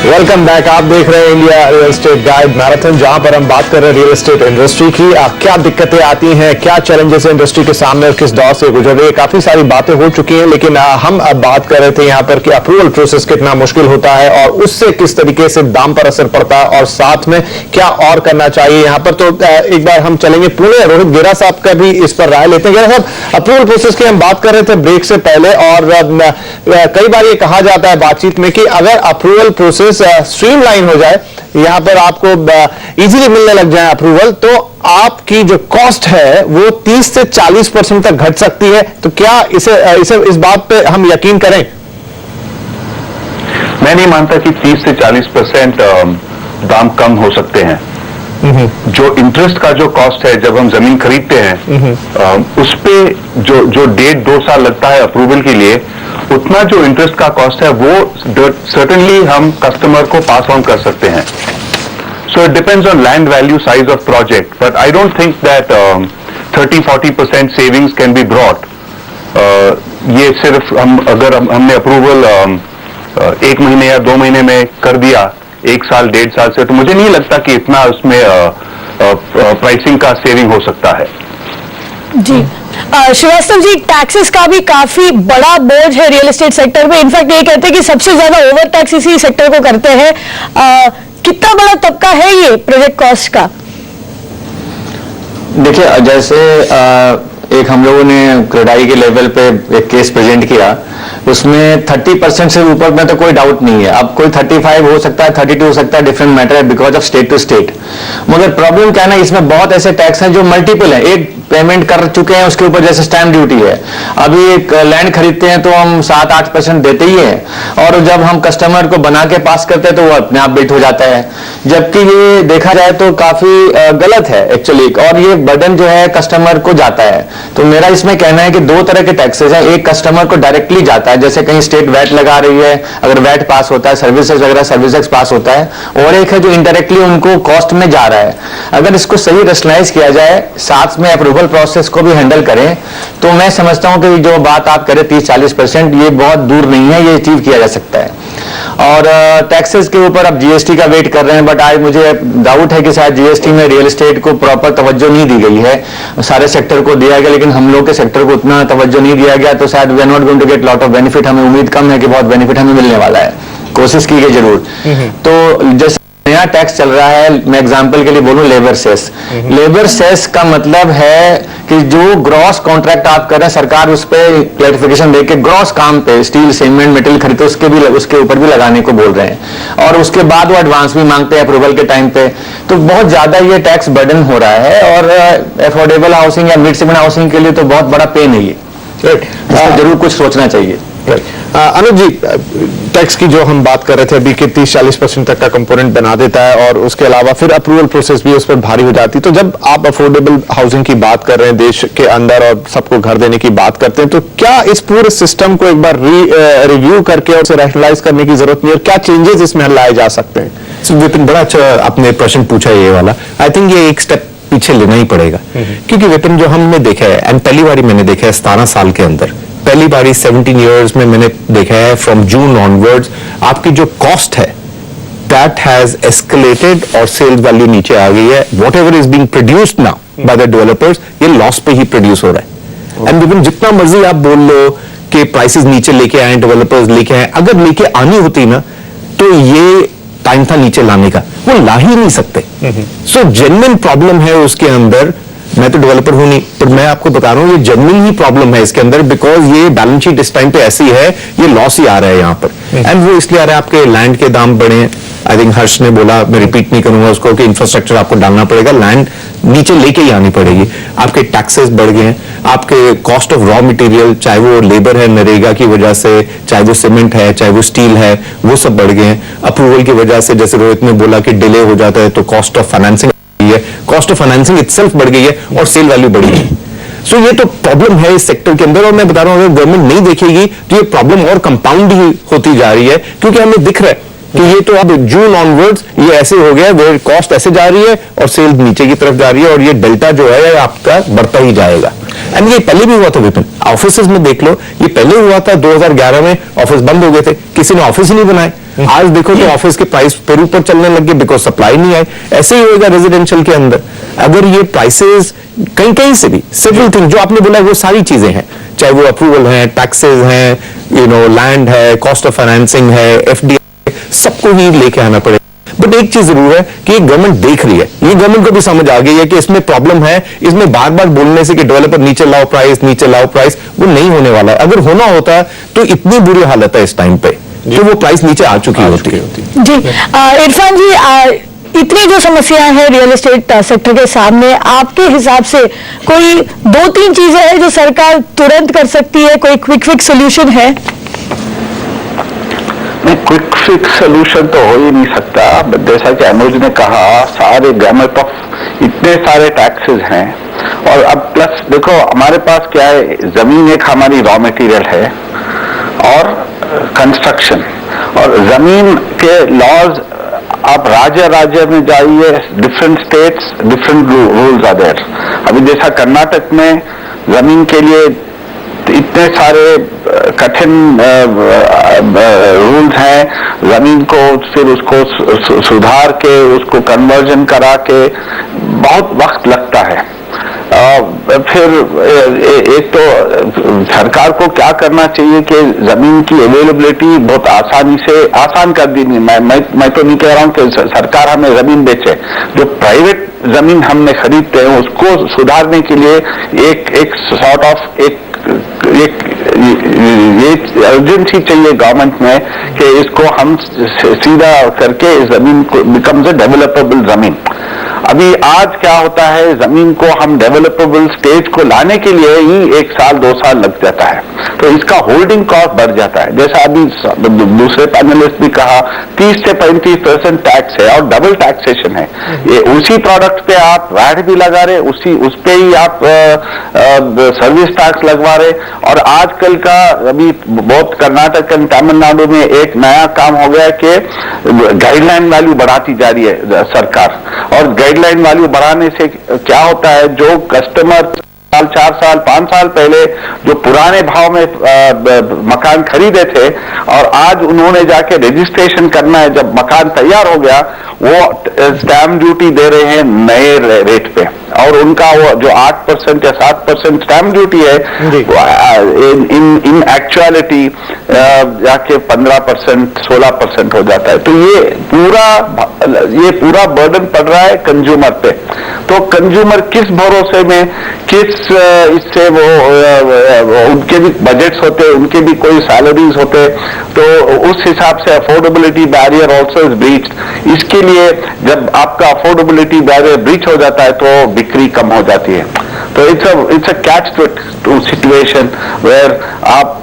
Welcome back. आप देख रहे हैं India real estate guide marathon, जहां पर हम बात कर रहे हैं रियल एस्टेट इंडस्ट्री की। क्या दिक्कतें आती हैं, क्या चैलेंजेस है इंडस्ट्री के सामने और किस दौर से गुजर रही है। काफी सारी बातें हो चुकी हैं, लेकिन हम अब बात कर रहे थे यहाँ पर कि अप्रूवल प्रोसेस कितना मुश्किल होता है और उससे किस तरीके से दाम पर असर पड़ता है और साथ में क्या और करना चाहिए यहाँ पर। तो एक बार हम चलेंगे पुणे, रोहित गेरा साहब का भी इस पर राय लेते हैं। गेरा साहब, अप्रूवल प्रोसेस की हम बात कर रहे थे ब्रेक से पहले और कई बार ये कहा जाता है बातचीत में कि अगर अप्रूवल प्रोसेस स्ट्रीमलाइन हो जाए, यहां पर आपको इजीली मिलने लग जाए अप्रूवल, तो आपकी जो कॉस्ट है वो 30 से 40% तक घट सकती है। तो क्या इस बात पे हम यकीन करें? मैं नहीं मानता कि 30 से 40% दाम कम हो सकते हैं। जो इंटरेस्ट का जो कॉस्ट है जब हम जमीन खरीदते हैं उस पे जो 1.5-2 साल लगता है अप्रूवल के लिए, उतना जो इंटरेस्ट का कॉस्ट है वो सर्टेनली हम कस्टमर को पास ऑन कर सकते हैं। So it depends on land value, size of project, but I don't think that 30-40% savings can be brought. ये सिर्फ हमने अप्रूवल 1 महीने या 2 महीने में कर दिया, 1 साल 1.5 साल से, तो मुझे नहीं लगता कि इतना उसमें प्राइसिंग का सेविंग हो सकता है। जी श्रीवास्तव जी, टैक्सेस का भी काफी बड़ा बोझ है रियल एस्टेट सेक्टर में। इनफैक्ट ये कहते हैं कि सबसे ज्यादा ओवर टैक्स इसी सेक्टर को करते हैं। कितना बड़ा तबका है ये प्रोजेक्ट कॉस्ट का? देखिए, जैसे एक हम लोगों ने क्रेडाई के लेवल पे एक केस प्रेजेंट किया, उसमें 30% से ऊपर में तो कोई डाउट नहीं है। अब कोई 35 हो सकता है, 32 हो सकता है, डिफरेंट मैटर है because of state to state. मगर प्रॉब्लम क्या है ना, इसमें बहुत ऐसे टैक्स हैं जो मल्टीपल हैं। एक पेमेंट कर चुके हैं उसके ऊपर, जैसे स्टैंप ड्यूटी है। अभी एक लैंड खरीदते हैं तो हम 7-8% देते ही हैं, और जब हम कस्टमर को बना के पास करते हैं तो वो अपने आप बिट हो जाता है। जबकि ये देखा जाए तो काफी गलत है एक्चुअली, और ये बर्डन जो है कस्टमर को जाता है। तो मेरा इसमें कहना है कि 2 तरह के टैक्सेस हैं। एक कस्टमर को डायरेक्टली जाता है, जैसे कहीं स्टेट वैट लगा रही है, अगर वैट पास होता है, सर्विसेज वगैरह सर्विस टैक्स पास होता है। और एक है जो इनडायरेक्टली उनको कॉस्ट में जा रहा है। अगर इसको सही रेशनलाइज किया जाए, साथ में अप्रूवल प्रोसेस को भी हैंडल करें, तो मैं समझता हूं कि जो बात आप करें 30-40%, ये बहुत दूर नहीं है, ये अचीव किया जा सकता है। और टैक्सेस के ऊपर अब जीएसटी का वेट कर रहे हैं, बट आज मुझे डाउट है कि शायद जीएसटी में रियल एस्टेट को प्रॉपर तवज्जो नहीं दी गई है। सारे सेक्टर को दिया गया, लेकिन हम लोग के सेक्टर को उतना तवज्जो नहीं दिया गया, तो शायद we are not going to get lot of benefit. हमें उम्मीद कम है कि बहुत बेनिफिट हमें मिलने वाला है। कोशिश की गई जरूर। तो जैसे नया टैक्स चल रहा है, मैं एग्जांपल के लिए बोलूं, लेबर सेस। लेबर सेस का मतलब है कि जो ग्रॉस कॉन्ट्रैक्ट आप कर रहे हैं, सरकार उस पर क्लैरिफिकेशन देके ग्रॉस काम पे स्टील सीमेंट मेटल खरीदते उसके ऊपर भी लगाने को बोल रहे हैं, और उसके बाद वो एडवांस भी मांगते हैं अप्रूवल के टाइम पे। तो बहुत ज्यादा ये टैक्स बर्डन हो रहा है, और अफोर्डेबल हाउसिंग या मिड सेगमेंट हाउसिंग के लिए तो बहुत बड़ा पेन है ये। जरूर कुछ सोचना चाहिए। अनुज जी, टैक्स की जो हम बात कर रहे थे अभी कि 30-40% तक का कंपोनेंट बना देता है, और उसके अलावा फिर अप्रूवल प्रोसेस भी उस पर भारी हो जाती है। तो जब आप अफोर्डेबल हाउसिंग की बात कर रहे हैं देश के अंदर और सबको घर देने की बात करते हैं, तो क्या इस पूरे सिस्टम को एक बार रिव्यू करके और उसे रैशनलाइज करने की जरूरत नहीं है, और क्या चेंजेस इसमें लाए जा सकते हैं? विपिन, बड़ा अच्छा आपने प्रश्न पूछा ये वाला। आई थिंक ये एक स्टेप पीछे लेना ही पड़ेगा, क्योंकि विपिन जो हमने देखा है, एंड पहली बारी मैंने देखा है 17 साल के अंदर, पहली बारी 17 इयर्स में मैंने देखा है फ्रॉम जून ऑनवर्ड्स आपकी जो कॉस्ट है दैट हैज एस्केलेटेड और सेल्स वैल्यू नीचे आ गई है। What ever is being produced now by the developers, ये लॉस पे ही प्रोड्यूस हो रहा है। एंड विपिन, जितना मर्जी आप बोल लो कि प्राइसेस नीचे लेके आए, डेवलपर्स लेके आए, अगर लेके आनी होती ना तो ये टाइम था नीचे लाने का, वो ला ही नहीं सकते। सो जेन्युइन प्रॉब्लम है उसके अंदर। मैं तो डेवलपर हूं नहीं, पर मैं आपको बता रहा हूं ये जेन्युइन ही प्रॉब्लम है इसके अंदर, बिकॉज ये बैलेंस शीट इस टाइम पे ऐसी है, ये लॉस ही आ रहा है यहाँ पर। एंड वो इसलिए आ रहा है, आपके लैंड के दाम बढ़े हैं। आई थिंक हर्ष ने बोला, मैं रिपीट नहीं करूंगा उसको, कि इंफ्रास्ट्रक्चर आपको डालना पड़ेगा, लैंड नीचे लेके ही आनी पड़ेगी। आपके टैक्सेस बढ़ गए हैं, आपके कॉस्ट ऑफ रॉ मटेरियल, चाहे वो लेबर है नरेगा की वजह से, चाहे वो सीमेंट है, चाहे वो स्टील है, वो सब बढ़ गए हैं। अप्रूवल की वजह से, जैसे रोहित ने बोला कि डिले हो जाता है, तो cost of financing cost of financing itself बढ़ गई है, और सेल वैल्यू बढ़ी है। सो ये तो प्रॉब्लम है इस सेक्टर के अंदर, और मैं बता रहा हूं अगर गवर्नमेंट नहीं देखेगी तो ये प्रॉब्लम और कंपाउंड ही होती जा रही है, क्योंकि हमें दिख रहा है कि ये तो अब जून ऑनवर्ड्स ये ऐसे हो गया, वेयर कॉस्ट ऐसे जा रही है और सेल नीचे की तरफ जा रही है, और ये डेल्टा जो है आपका बढ़ता ही जाएगा। एंड ये पहले भी हुआ था विपिन, ऑफिसेज में देख लो, ये पहले हुआ था 2011 में, ऑफिस बंद हो गए थे, किसी ने ऑफिस ही नहीं बनाए। आज देखो तो ऑफिस के प्राइस फिर ऊपर चलने लगे बिकॉज सप्लाई नहीं आई। ऐसे ही होगा रेजिडेंशियल के अंदर, अगर ये प्राइसेस कहीं कहीं से भी सेवरल थिंग जो आपने बोला वो सारी चीजें हैं, चाहे वो अप्रूवल है, टैक्सेस हैं, लैंड है, कॉस्ट ऑफ फाइनेंसिंग है, एफडीआई, सबको ही लेके आना पड़ेगा। बट एक चीज जरूर है कि गवर्नमेंट देख रही है, ये गवर्नमेंट को भी समझ आ गई है कि इसमें प्रॉब्लम है। इसमें बार बार बोलने से कि डेवलपर नीचे लाओ प्राइस, नीचे लाओ प्राइस, वो नहीं होने वाला है। अगर होना होता है तो इतनी बुरी हालत है इस टाइम पे कि वो प्राइस नीचे आ चुकी होती। जी इरफान जी, इतनी जो समस्याएं हैं रियल एस्टेट सेक्टर के सामने, आपके हिसाब से कोई 2-3 चीजें हैं जो सरकार तुरंत कर सकती है, कोई क्विक फिक्स सोल्यूशन है? नहीं, क्विक फिक्स सोल्यूशन तो हो ही नहीं सकता। जैसा कि अनुज ने कहा, सारे गैमट ऑफ इतने सारे टैक्सेस हैं, और अब प्लस देखो हमारे पास क्या है, जमीन एक हमारी रॉ मटेरियल है, और कंस्ट्रक्शन और जमीन के लॉज आप राज्य में जाइए, different states different rules are there. अभी जैसा कर्नाटक में जमीन के लिए इतने सारे कठिन रूल्स हैं, जमीन को फिर उसको सुधार के उसको कन्वर्जन करा के बहुत वक्त लगता है। फिर एक तो सरकार को क्या करना चाहिए कि जमीन की अवेलेबिलिटी बहुत आसान कर दी। मैं तो नहीं कह रहा हूं कि सरकार हमें जमीन बेचे, जो प्राइवेट जमीन हमने खरीदते हैं उसको सुधारने के लिए एक सॉर्ट ऑफ ये अर्जेंसी चाहिए गवर्नमेंट में कि इसको हम सीधा करके इस जमीन को बिकम्स ए डेवलपेबल जमीन। अभी आज क्या होता है, जमीन को हम डेवलपेबल स्टेज को लाने के लिए ही 1 साल 2 साल लग जाता है, तो इसका होल्डिंग कॉस्ट बढ़ जाता है। जैसा अभी दूसरे पैनलिस्ट भी कहा, 30 से 35% टैक्स है और डबल टैक्सेशन है। ये उसी प्रोडक्ट पे आप वैट भी लगा रहे, उस पे ही आप सर्विस टैक्स लगवा रहे। और आजकल का अभी बहुत कर्नाटक और तमिलनाडु में एक नया काम हो गया कि गाइडलाइन वैल्यू बढ़ाती जा रही है सरकार, और गाइडलाइन वैल्यू बढ़ाने से क्या होता है, जो कस्टमर 4 साल 5 साल पहले जो पुराने भाव में मकान खरीदे थे और आज उन्होंने जाके रजिस्ट्रेशन करना है, जब मकान तैयार हो गया वो स्टैम्प ड्यूटी दे रहे हैं नए रेट पे, और उनका वो जो 8% या 7% स्टैम्प ड्यूटी है इन एक्चुअलिटी जाके 15% 16% हो जाता है। तो ये पूरा बर्डन पड़ रहा है कंज्यूमर पे। तो कंज्यूमर किस भरोसे में, किस इससे वो उनके भी बजट्स होते, उनके भी कोई सैलरीज होते, तो उस हिसाब से affordability barrier also is breached. इसके लिए जब आपका अफोर्डेबिलिटी बैरियर ब्रीच हो जाता है तो बिक्री कम हो जाती है। तो it's a catch two situation where आप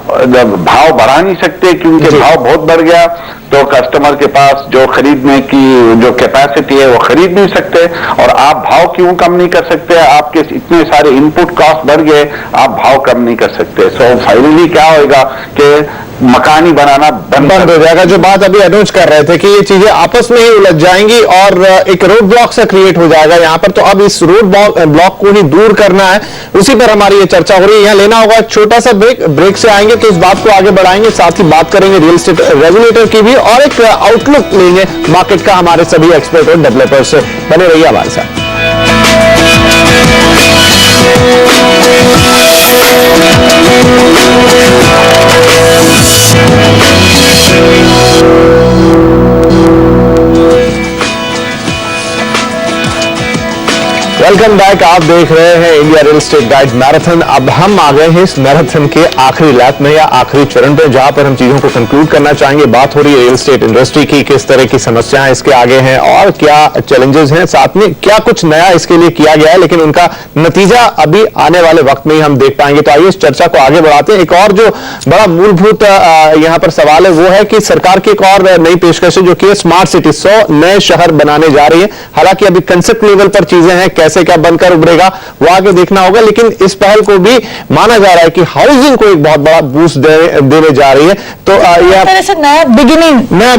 भाव बढ़ा नहीं सकते क्योंकि भाव बहुत बढ़ गया, तो कस्टमर के पास जो खरीदने की जो कैपेसिटी है वो खरीद नहीं सकते, और आप भाव क्यों कम नहीं कर सकते, आपके इतने सारे इनपुट कॉस्ट बढ़ गए, आप भाव कम नहीं कर सकते। सो फाइनली क्या होगा कि मकान ही बनाना बंद हो जाएगा। जो बात अभी अनुज कर रहे थे कि ये चीजें आपस में ही उलझ जाएंगी और एक रोड ब्लॉक सा क्रिएट हो जाएगा यहाँ पर, तो अब इस रोड ब्लॉक को ही दूर करना है, उसी पर हमारी ये चर्चा हो रही है। यहाँ लेना होगा एक छोटा सा ब्रेक से आएंगे तो इस बात को आगे बढ़ाएंगे, साथ ही बात करेंगे रियल एस्टेट रेगुलेटर की भी और एक आउटलुक लेंगे मार्केट का हमारे सभी एक्सपर्ट और डेवलपर्स से। बने रहिए हमारे साथ। Welcome back. आप देख रहे हैं India real estate guide marathon. अब हम आ गए हैं इस मैराथन के आखिरी लैप में या आखिरी चरण पे, जहां पर हम चीजों को कंक्लूड करना चाहेंगे। बात हो रही है रियल एस्टेट इंडस्ट्री की, किस तरह की समस्याएं इसके आगे हैं और क्या चैलेंजेस हैं, साथ में क्या कुछ नया इसके लिए किया गया है, लेकिन उनका नतीजा अभी आने वाले वक्त में ही हम देख पाएंगे। तो आइए इस चर्चा को आगे बढ़ाते हैं। एक और जो बड़ा मूलभूत यहाँ पर सवाल है वो है कि सरकार की एक और नई पेशकश है जो कि स्मार्ट सिटी, 100 नए शहर बनाने जा रही है। हालांकि अभी कंसेप्ट लेवल पर चीजें हैं, कैसे क्या बनकर उभरेगा वो आगे देखना होगा, लेकिन इस पहल को भी माना जा रहा है कि हाउसिंग को एक बहुत बड़ा बूस्ट देने जा रही है। तो यह तरह से नया बिगिनिंग है,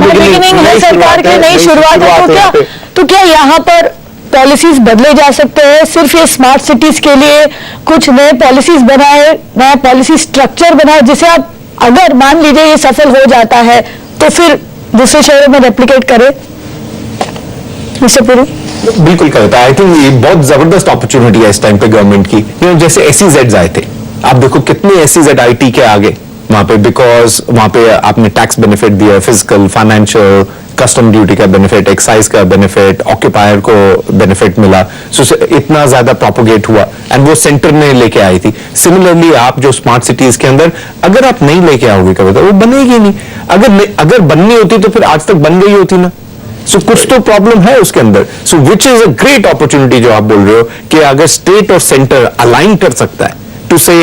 सरकार की नई शुरुआत है। तो क्या यहाँ पर पॉलिसीज बदले जा सकते हैं? सिर्फ ये स्मार्ट सिटीज के लिए कुछ नए पॉलिसीज बनाए, नया पॉलिसी स्ट्रक्चर बनाए, जिसे आप अगर मान लीजिए ये सफल हो जाता है तो फिर दूसरे शहरों में रेप्लिकेट करें, इससे पूरी बिल्कुल करता है। आई थिंक ये बहुत जबरदस्त अपॉर्चुनिटी है इस टाइम पे गवर्नमेंट की। जैसे SEZ आए थे, आप देखो कितने SEZ IT के आगे वहां पे, बिकॉज वहां पे आपने टैक्स बेनिफिट दिया, फिजिकल, फाइनेंशियल, कस्टम ड्यूटी का बेनिफिट, एक्साइज का बेनिफिट, ऑक्यूपायर को बेनिफिट मिला, सो इतना ज्यादा प्रोपोगेट हुआ एंड वो सेंटर में लेके आई थी। सिमिलरली आप जो स्मार्ट सिटीज के अंदर अगर आप नहीं लेके आओगे कभी तो वो बनेगी नहीं। अगर बननी होती तो फिर आज तक बन गई होती ना। सो कुछ तो प्रॉब्लम है उसके अंदर। So which is a great opportunity जो आप बोल रहे हो कि अगर स्टेट और सेंटर अलाइन कर सकता है टू से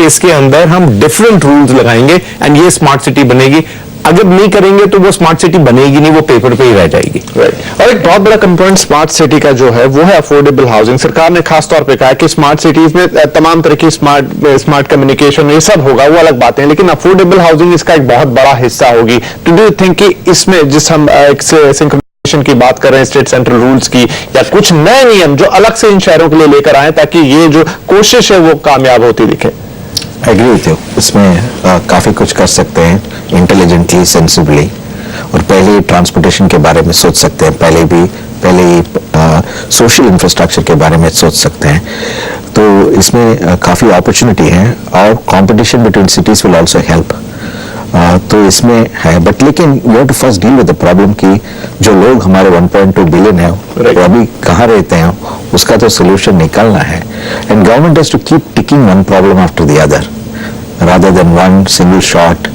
इसके अंदर हम डिफरेंट रूल्स लगाएंगे एंड ये स्मार्ट सिटी बनेगी। अगर नहीं करेंगे तो वो स्मार्ट सिटी बनेगी नहीं, वो पेपर पे ही रह जाएगी। और एक बहुत बड़ा कंपोनेंट स्मार्ट सिटी का जो है वो है अफोर्डेबल हाउसिंग। सरकार ने खास तौर पे कहा कि स्मार्ट सिटीज में तमाम तरह की स्मार्ट कम्युनिकेशन ये सब होगा, वो अलग बातें हैं, लेकिन अफोर्डेबल हाउसिंग इसका एक बहुत बड़ा हिस्सा होगी। तो डू यू थिंक कि इसमें जिस हम की बात कर रहे हैं, स्टेट सेंट्रल रूल्स की, या कुछ नए नियम जो अलग से इन शहरों के लिए लेकर आए ताकि ये जो कोशिश है वो कामयाब होती दिखे? एग्री विथ यू, इसमें काफी कुछ कर सकते हैं इंटेलिजेंटली, सेंसिबली, और पहले ट्रांसपोर्टेशन के बारे में सोच सकते हैं, पहले ही सोशल इंफ्रास्ट्रक्चर के बारे में सोच सकते हैं। तो इसमें काफी अपॉर्चुनिटी है, और competition between cities will also help. तो इसमें है, बट लेकिन we have to first deal with the problem कि जो लोग हमारे 1.2 बिलियन है वो अभी कहाँ रहते हैं, उसका तो सोल्यूशन निकालना है। And government has to keep ticking one problem after the other rather than one single shot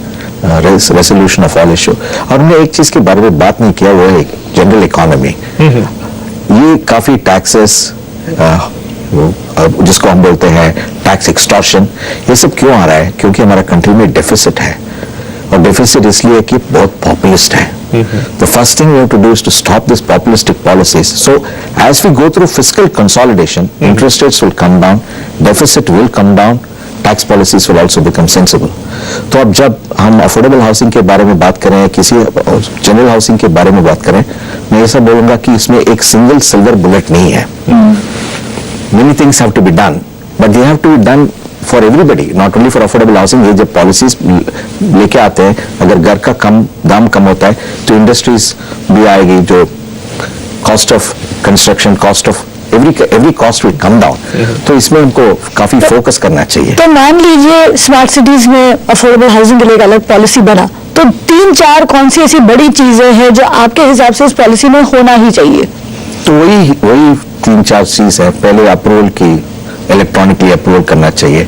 resolution of all issue. और हमने एक चीज के बारे में बात नहीं किया, वो है जनरल इकोनॉमी। ये काफी टैक्सेस जिसको हम बोलते हैं टैक्स एक्सटॉर्शन, ये सब क्यों आ रहा है? क्योंकि हमारा कंट्री में डेफिसिट है, और डेफिसिट इसलिए कि बहुत पॉपुलिस्ट है। The first thing we have to do is to stop this populistic policies. So as we go through fiscal consolidation, interest rates will come down, deficit will come down, tax policies will also become sensible. तो अब जब हम affordable housing के बारे में बात करें, किसी जनरल हाउसिंग के बारे में बात करें, मैं ऐसा बोलूंगा कि इसमें एक सिंगल सिल्वर बुलेट नहीं है। Many things have to be done, but they have to be done for everybody, not only for affordable housing. ये जब पॉलिसीज लेके आते हैं, अगर घर का दाम कम होता है तो इंडस्ट्रीज भी आएगी, जो cost of construction, cost of every cost will come down. तो इसमें हमको काफी फोकस करना चाहिए। तो मान लीजिए स्मार्ट सिटीज में अफोर्डेबल हाउसिंग के लिए एक अलग पॉलिसी बना, तो 3-4 कौन सी ऐसी बड़ी चीजें हैं जो आपके हिसाब से इस पॉलिसी में होना ही चाहिए? तो वही 3-4 चीज है। पहले अप्रूवल की, इलेक्ट्रॉनिकली अप्रूवल करना चाहिए।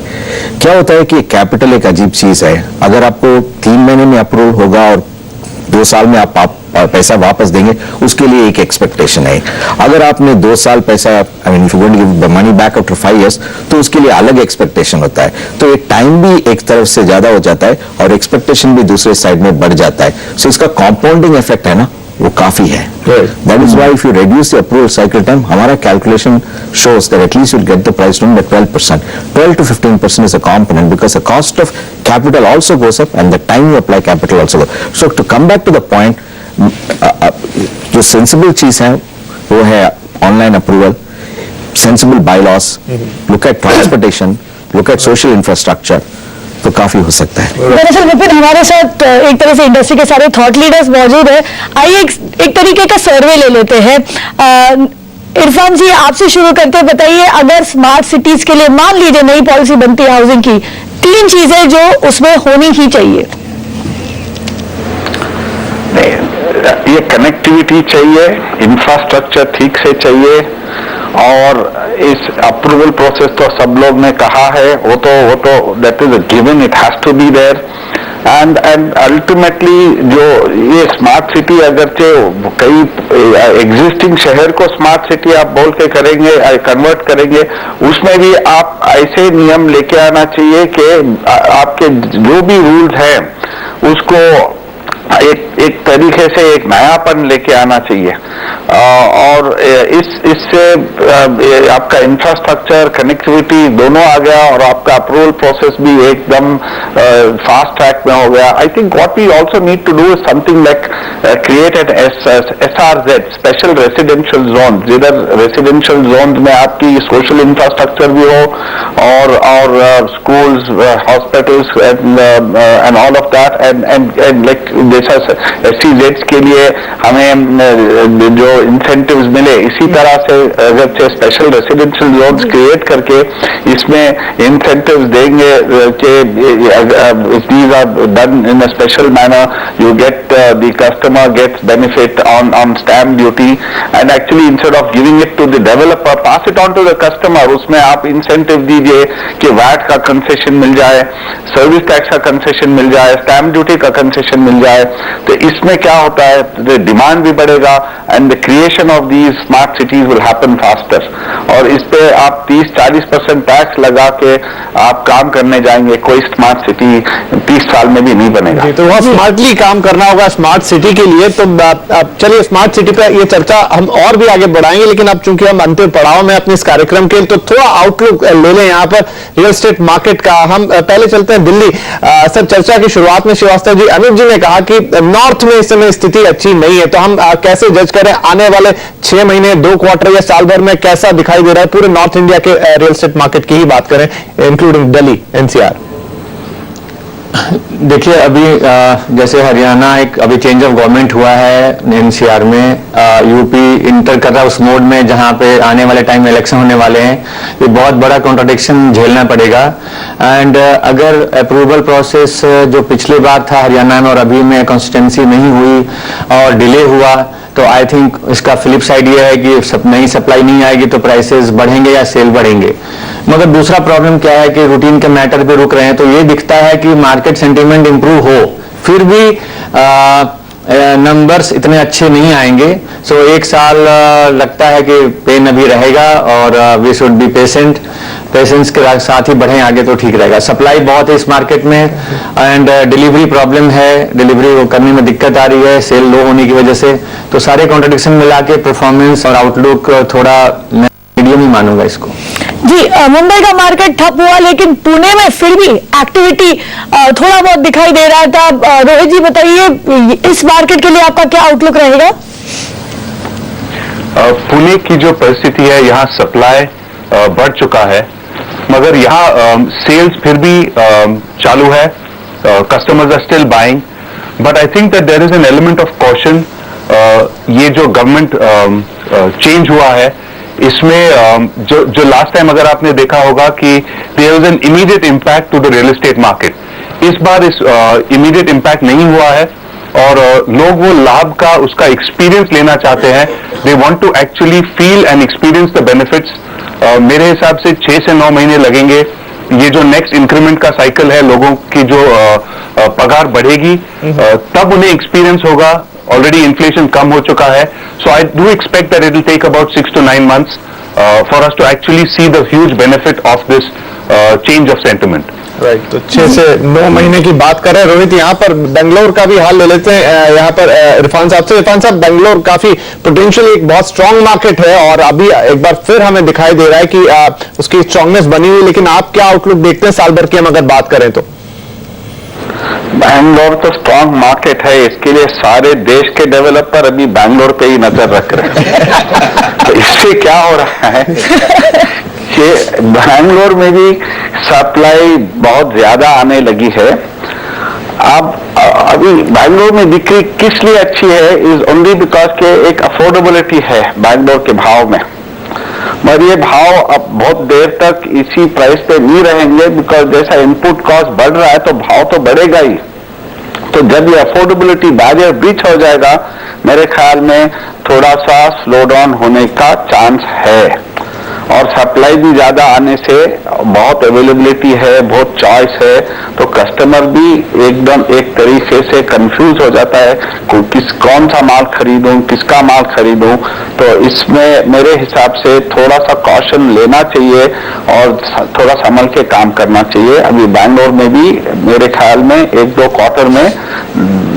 क्या होता है कि कैपिटल एक अजीब चीज है, अगर आपको 3 महीने में अप्रूवल होगा और 2 साल में आप पैसा वापस देंगे, उसके लिए एक एक्सपेक्टेशन है। अगर आपने 2 साल पैसा, I mean if you going to give the money back after 5 years, तो उसके लिए अलग एक्सपेक्टेशन होता है। तो एक टाइम भी एक तरफ से ज्यादा हो जाता है और एक्सपेक्टेशन भी दूसरे साइड में बढ़ जाता है। सो इसका कॉम्पाउंडिंग इफेक्ट है ना, वो काफी है। That is why if you reduce the approval cycle time, हमारा calculation shows that at least you'll get the price down by 12%. 12 to 15% is a component, because the cost of capital also goes up and the time you apply capital also goes. So to come back to the point, जो sensible चीज है वो है online approval, sensible bylaws, look at transportation, look at social infrastructure, तो काफी हो सकता है। दरअसल विपिन, हमारे साथ एक तरह से इंडस्ट्री के सारे थॉट लीडर्स मौजूद हैं। आइए एक तरीके का सर्वे ले लेते हैं। इरफान जी, आपसे शुरू करते हैं, बताइए अगर स्मार्ट सिटीज के लिए मान लीजिए नई पॉलिसी बनती है हाउसिंग की, 3 चीजें जो उसमें होनी ही चाहिए। ये कनेक्टिविटी चाहिए, इंफ्रास्ट्रक्चर ठीक से चाहिए, और इस अप्रूवल प्रोसेस तो सब लोग ने कहा है, वो तो that is a given, it has to be there. And ultimately जो ये स्मार्ट सिटी, अगरचे कई एग्जिस्टिंग शहर को स्मार्ट सिटी आप बोल के करेंगे, कन्वर्ट करेंगे, उसमें भी आप ऐसे नियम लेके आना चाहिए कि आपके जो भी रूल्स हैं उसको एक तरीके से एक नयापन लेके आना चाहिए। और इससे आपका इंफ्रास्ट्रक्चर, कनेक्टिविटी दोनों आ गया, और आपका अप्रूवल प्रोसेस भी एकदम फास्ट ट्रैक में हो गया। I think what we also need to do is something like create an SRZ, special residential zone, जिधर रेसिडेंशियल जोन में आपकी सोशल इंफ्रास्ट्रक्चर भी हो, और schools, hospitals and all of that, and like SEZs के लिए हमें जो इंसेंटिव्स मिले, इसी तरह से अगर स्पेशल रेसिडेंशियल जोन्स क्रिएट करके इसमें इंसेंटिव्स देंगे कि these are done in a special manner, you get the customer gets benefit on stamp duty, and actually instead of giving it to the developer, pass it on to the customer। उसमें आप incentive दीजिए कि VAT का concession मिल जाए, service tax का concession मिल जाए, stamp duty का concession मिल जाए। तो इसमें क्या होता है, डिमांड भी बढ़ेगा, and the creation of these smart cities will happen faster. और इस पे आप 30-40% टैक्स लगा के आप काम करने जाएंगे, कोई स्मार्ट सिटी 30 साल में भी नहीं बनेगा। तो वहाँ स्मार्टली काम करना होगा स्मार्ट सिटी के लिए। तो अब चलिए स्मार्ट सिटी पे ये चर्चा हम और भी आगे बढ़ाएंगे, लेकिन अब चूंकि हम अंतिम पड़ाव में अपने इस कार्यक्रम के, तो थोड़ा आउटलुक ले लें यहाँ पर रियल एस्टेट मार्केट का। हम पहले चलते हैं दिल्ली। सर, चर्चा की शुरुआत में श्रीवास्तव जी, अमित जी ने कहा कि नॉर्थ में इस समय स्थिति अच्छी नहीं है, तो हम कैसे जज करें आने वाले 6 महीने, 2 क्वार्टर या साल भर में कैसा दिखाई दे रहा है पूरे नॉर्थ इंडिया के रियल एस्टेट मार्केट की ही बात करें, इंक्लूडिंग दिल्ली एनसीआर? देखिए अभी जैसे हरियाणा एक अभी चेंज ऑफ गवर्नमेंट हुआ है एनसीआर में, यूपी इंटर कर रहा है उस मोड में जहां पे आने वाले टाइम में इलेक्शन होने वाले हैं, ये बहुत बड़ा कॉन्ट्रडिक्शन झेलना पड़ेगा। एंड अगर अप्रूवल प्रोसेस जो पिछली बार था हरियाणा में और अभी में कंसिस्टेंसी नहीं हुई और डिले हुआ, तो आई थिंक इसका फ्लिप साइड ये है कि नई सप्लाई नहीं आएगी तो प्राइसेस बढ़ेंगे या सेल बढ़ेंगे। मगर दूसरा प्रॉब्लम क्या है कि रूटीन के मैटर पे रुक रहे हैं, तो ये दिखता है कि मार्केट सेंटीमेंट इंप्रूव हो फिर भी नंबर्स इतने अच्छे नहीं आएंगे। सो एक साल लगता है कि पेन अभी रहेगा और वी शुड बी पेशेंस के साथ ही बढ़ें आगे तो ठीक रहेगा। सप्लाई बहुत है इस मार्केट में एंड डिलीवरी प्रॉब्लम है, डिलीवरी करने में दिक्कत आ रही है सेल लो होने की वजह से। तो सारे कॉन्ट्रडिक्शन मिला के परफॉर्मेंस और आउटलुक थोड़ा मैं मीडियम ही मानूंगा इसको। जी, मुंबई का मार्केट ठप हुआ लेकिन पुणे में फिर भी एक्टिविटी थोड़ा बहुत दिखाई दे रहा था। रोहित जी बताइए, इस मार्केट के लिए आपका क्या आउटलुक रहेगा? पुणे की जो परिस्थिति है, यहाँ सप्लाई बढ़ चुका है मगर यहाँ सेल्स फिर भी चालू है, customers are still buying, but I think that there is an element of caution. ये जो गवर्नमेंट चेंज हुआ है इसमें जो लास्ट टाइम अगर आपने देखा होगा कि there was an immediate impact to the real estate market, इस बार इस इमीडिएट इम्पैक्ट नहीं हुआ है और लोग वो लाभ का उसका एक्सपीरियंस लेना चाहते हैं। They want to actually feel and experience the benefits. मेरे हिसाब से 6 से 9 महीने लगेंगे। ये जो नेक्स्ट इंक्रीमेंट का साइकिल है, लोगों की जो पगार बढ़ेगी तब उन्हें एक्सपीरियंस होगा। ऑलरेडी इन्फ्लेशन कम हो चुका है, so I do expect that it will take about 6 to 9 months for us to actually see the huge benefit of this change of sentiment. Right, तो 6 से 9 महीने की बात कर रहे हैं रोहित। यहाँ पर बेंगलोर का भी हाल ले लेते हैं, यहाँ पर इरफान साहब से। इरफान साहब, बेंगलोर काफी पोटेंशियली एक बहुत स्ट्रांग मार्केट है और अभी एक बार फिर हमें दिखाई दे रहा है कि उसकी स्ट्रांगनेस बनी हुई, लेकिन आप क्या आउटलुक देखते हैं साल भर की हम अगर बात करें तो? बैंगलोर तो स्ट्रांग मार्केट है, इसके लिए सारे देश के डेवलपर अभी बैंगलोर पे ही नजर रख रहे हैं। तो इससे क्या हो रहा है कि बैंगलोर में भी सप्लाई बहुत ज्यादा आने लगी है। अब अभी बैंगलोर में बिक्री किस लिए अच्छी है, इज ओनली बिकॉज के एक अफोर्डेबिलिटी है बैंगलोर के भाव में। मगर ये भाव अब बहुत देर तक इसी प्राइस पे नहीं रहेंगे, बिकॉज जैसा इनपुट कॉस्ट बढ़ रहा है तो भाव तो बढ़ेगा ही। तो जब ये अफोर्डेबिलिटी बैरियर ब्रीच हो जाएगा, मेरे ख्याल में थोड़ा सा स्लो डाउन होने का चांस है। और सप्लाई भी ज्यादा आने से बहुत अवेलेबिलिटी है, बहुत चॉइस है, तो कस्टमर भी एकदम एक तरीके से कंफ्यूज हो जाता है कौन सा माल खरीदूं, किसका माल खरीदूं। तो इसमें मेरे हिसाब से थोड़ा सा कॉशन लेना चाहिए और थोड़ा संभल के काम करना चाहिए। अभी बैंगलोर में भी मेरे ख्याल में 1-2 क्वार्टर में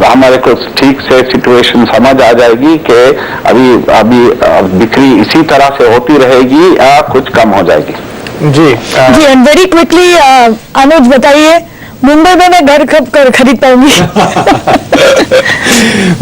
हमारे को ठीक से सिचुएशन समझ आ जाएगी कि अभी बिक्री इसी तरह से होती रहेगी या कुछ कम हो जाएगी। जी जी, एंड वेरी क्विकली अनुज बताइए, मुंबई में मैं घर कब खरीद पाऊंगी?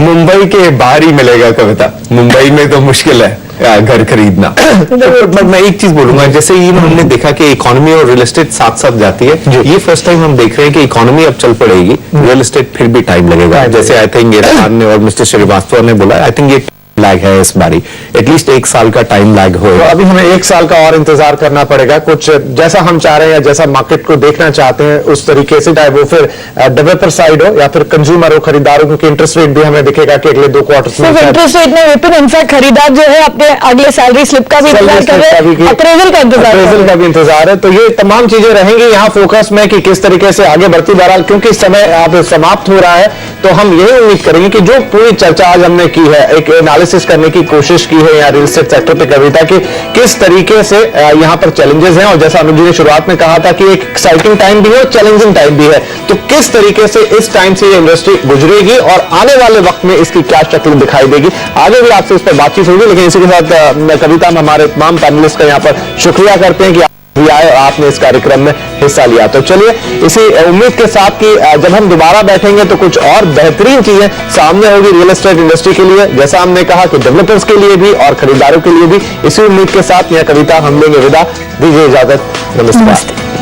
मुंबई के बाहर ही मिलेगा कविता, मुंबई में तो मुश्किल है घर खरीदना। बट मैं एक चीज बोलूंगा, जैसे ये हमने देखा कि इकोनॉमी और रियल एस्टेट साथ साथ जाती है, ये फर्स्ट टाइम हम देख रहे हैं कि इकोनॉमी अब चल पड़ेगी, रियल एस्टेट फिर भी टाइम लगेगा। जैसे आई थिंक इरफान ने और मिस्टर श्रीवास्तव ने बोला, आई थिंक ये लैग है इस बारी, एटलीस्ट 1 साल का टाइम लैग तो होगा। अभी हमें 1 साल का और इंतजार करना पड़ेगा। कुछ जैसा हम चाह रहे हैं या जैसा मार्केट को देखना चाहते हैं उस तरीके से, चाहे वो फिर डेवलपर साइड हो या फिर कंज्यूमर हो, खरीदारों, क्योंकि इंटरेस्ट रेट भी हमें दिखेगा कि अगले 2 क्वार्टर्स में इंटरेस्ट रेट में विपिन, इनफैक्ट खरीदार जो है अपने अगले सैलरी स्लिप का भी इंतजार कर रहे हैं, अप्रेजल का इंतजार है। तो ये तमाम चीजें रहेंगी यहाँ फोकस में कि किस तरीके से आगे बढ़ती। बहरहाल क्योंकि समय अब समाप्त हो रहा है, तो हम यही उम्मीद करेंगे कि जो पूरी चर्चा आज हमने की है, एक एनालिसिस करने की कोशिश की है यहाँ रियल एस्टेट सेक्टर पे कविता की, किस तरीके से यहाँ पर चैलेंजेस हैं, और जैसा अनुज जी ने शुरुआत में कहा था कि एक एक्साइटिंग टाइम भी है और चैलेंजिंग टाइम भी है, तो किस तरीके से इस टाइम से ये इंडस्ट्री गुजरेगी और आने वाले वक्त में इसकी क्या शक्ल दिखाई देगी। आगे भी आपसे इस पर बातचीत होगी, लेकिन इसी के साथ कविता, हम हमारे तमाम पैनलिस्ट का यहाँ पर शुक्रिया करते हैं कि आए और आपने इस कार्यक्रम में हिस्सा लिया। तो चलिए इसी उम्मीद के साथ कि जब हम दोबारा बैठेंगे तो कुछ और बेहतरीन चीजें सामने होगी रियल एस्टेट इंडस्ट्री के लिए, जैसा हमने कहा कि डेवलपर्स के लिए भी और खरीदारों के लिए भी। इसी उम्मीद के साथ यह कविता हम लेंगे विदा, दीजिए इजाजत, नमस्कार।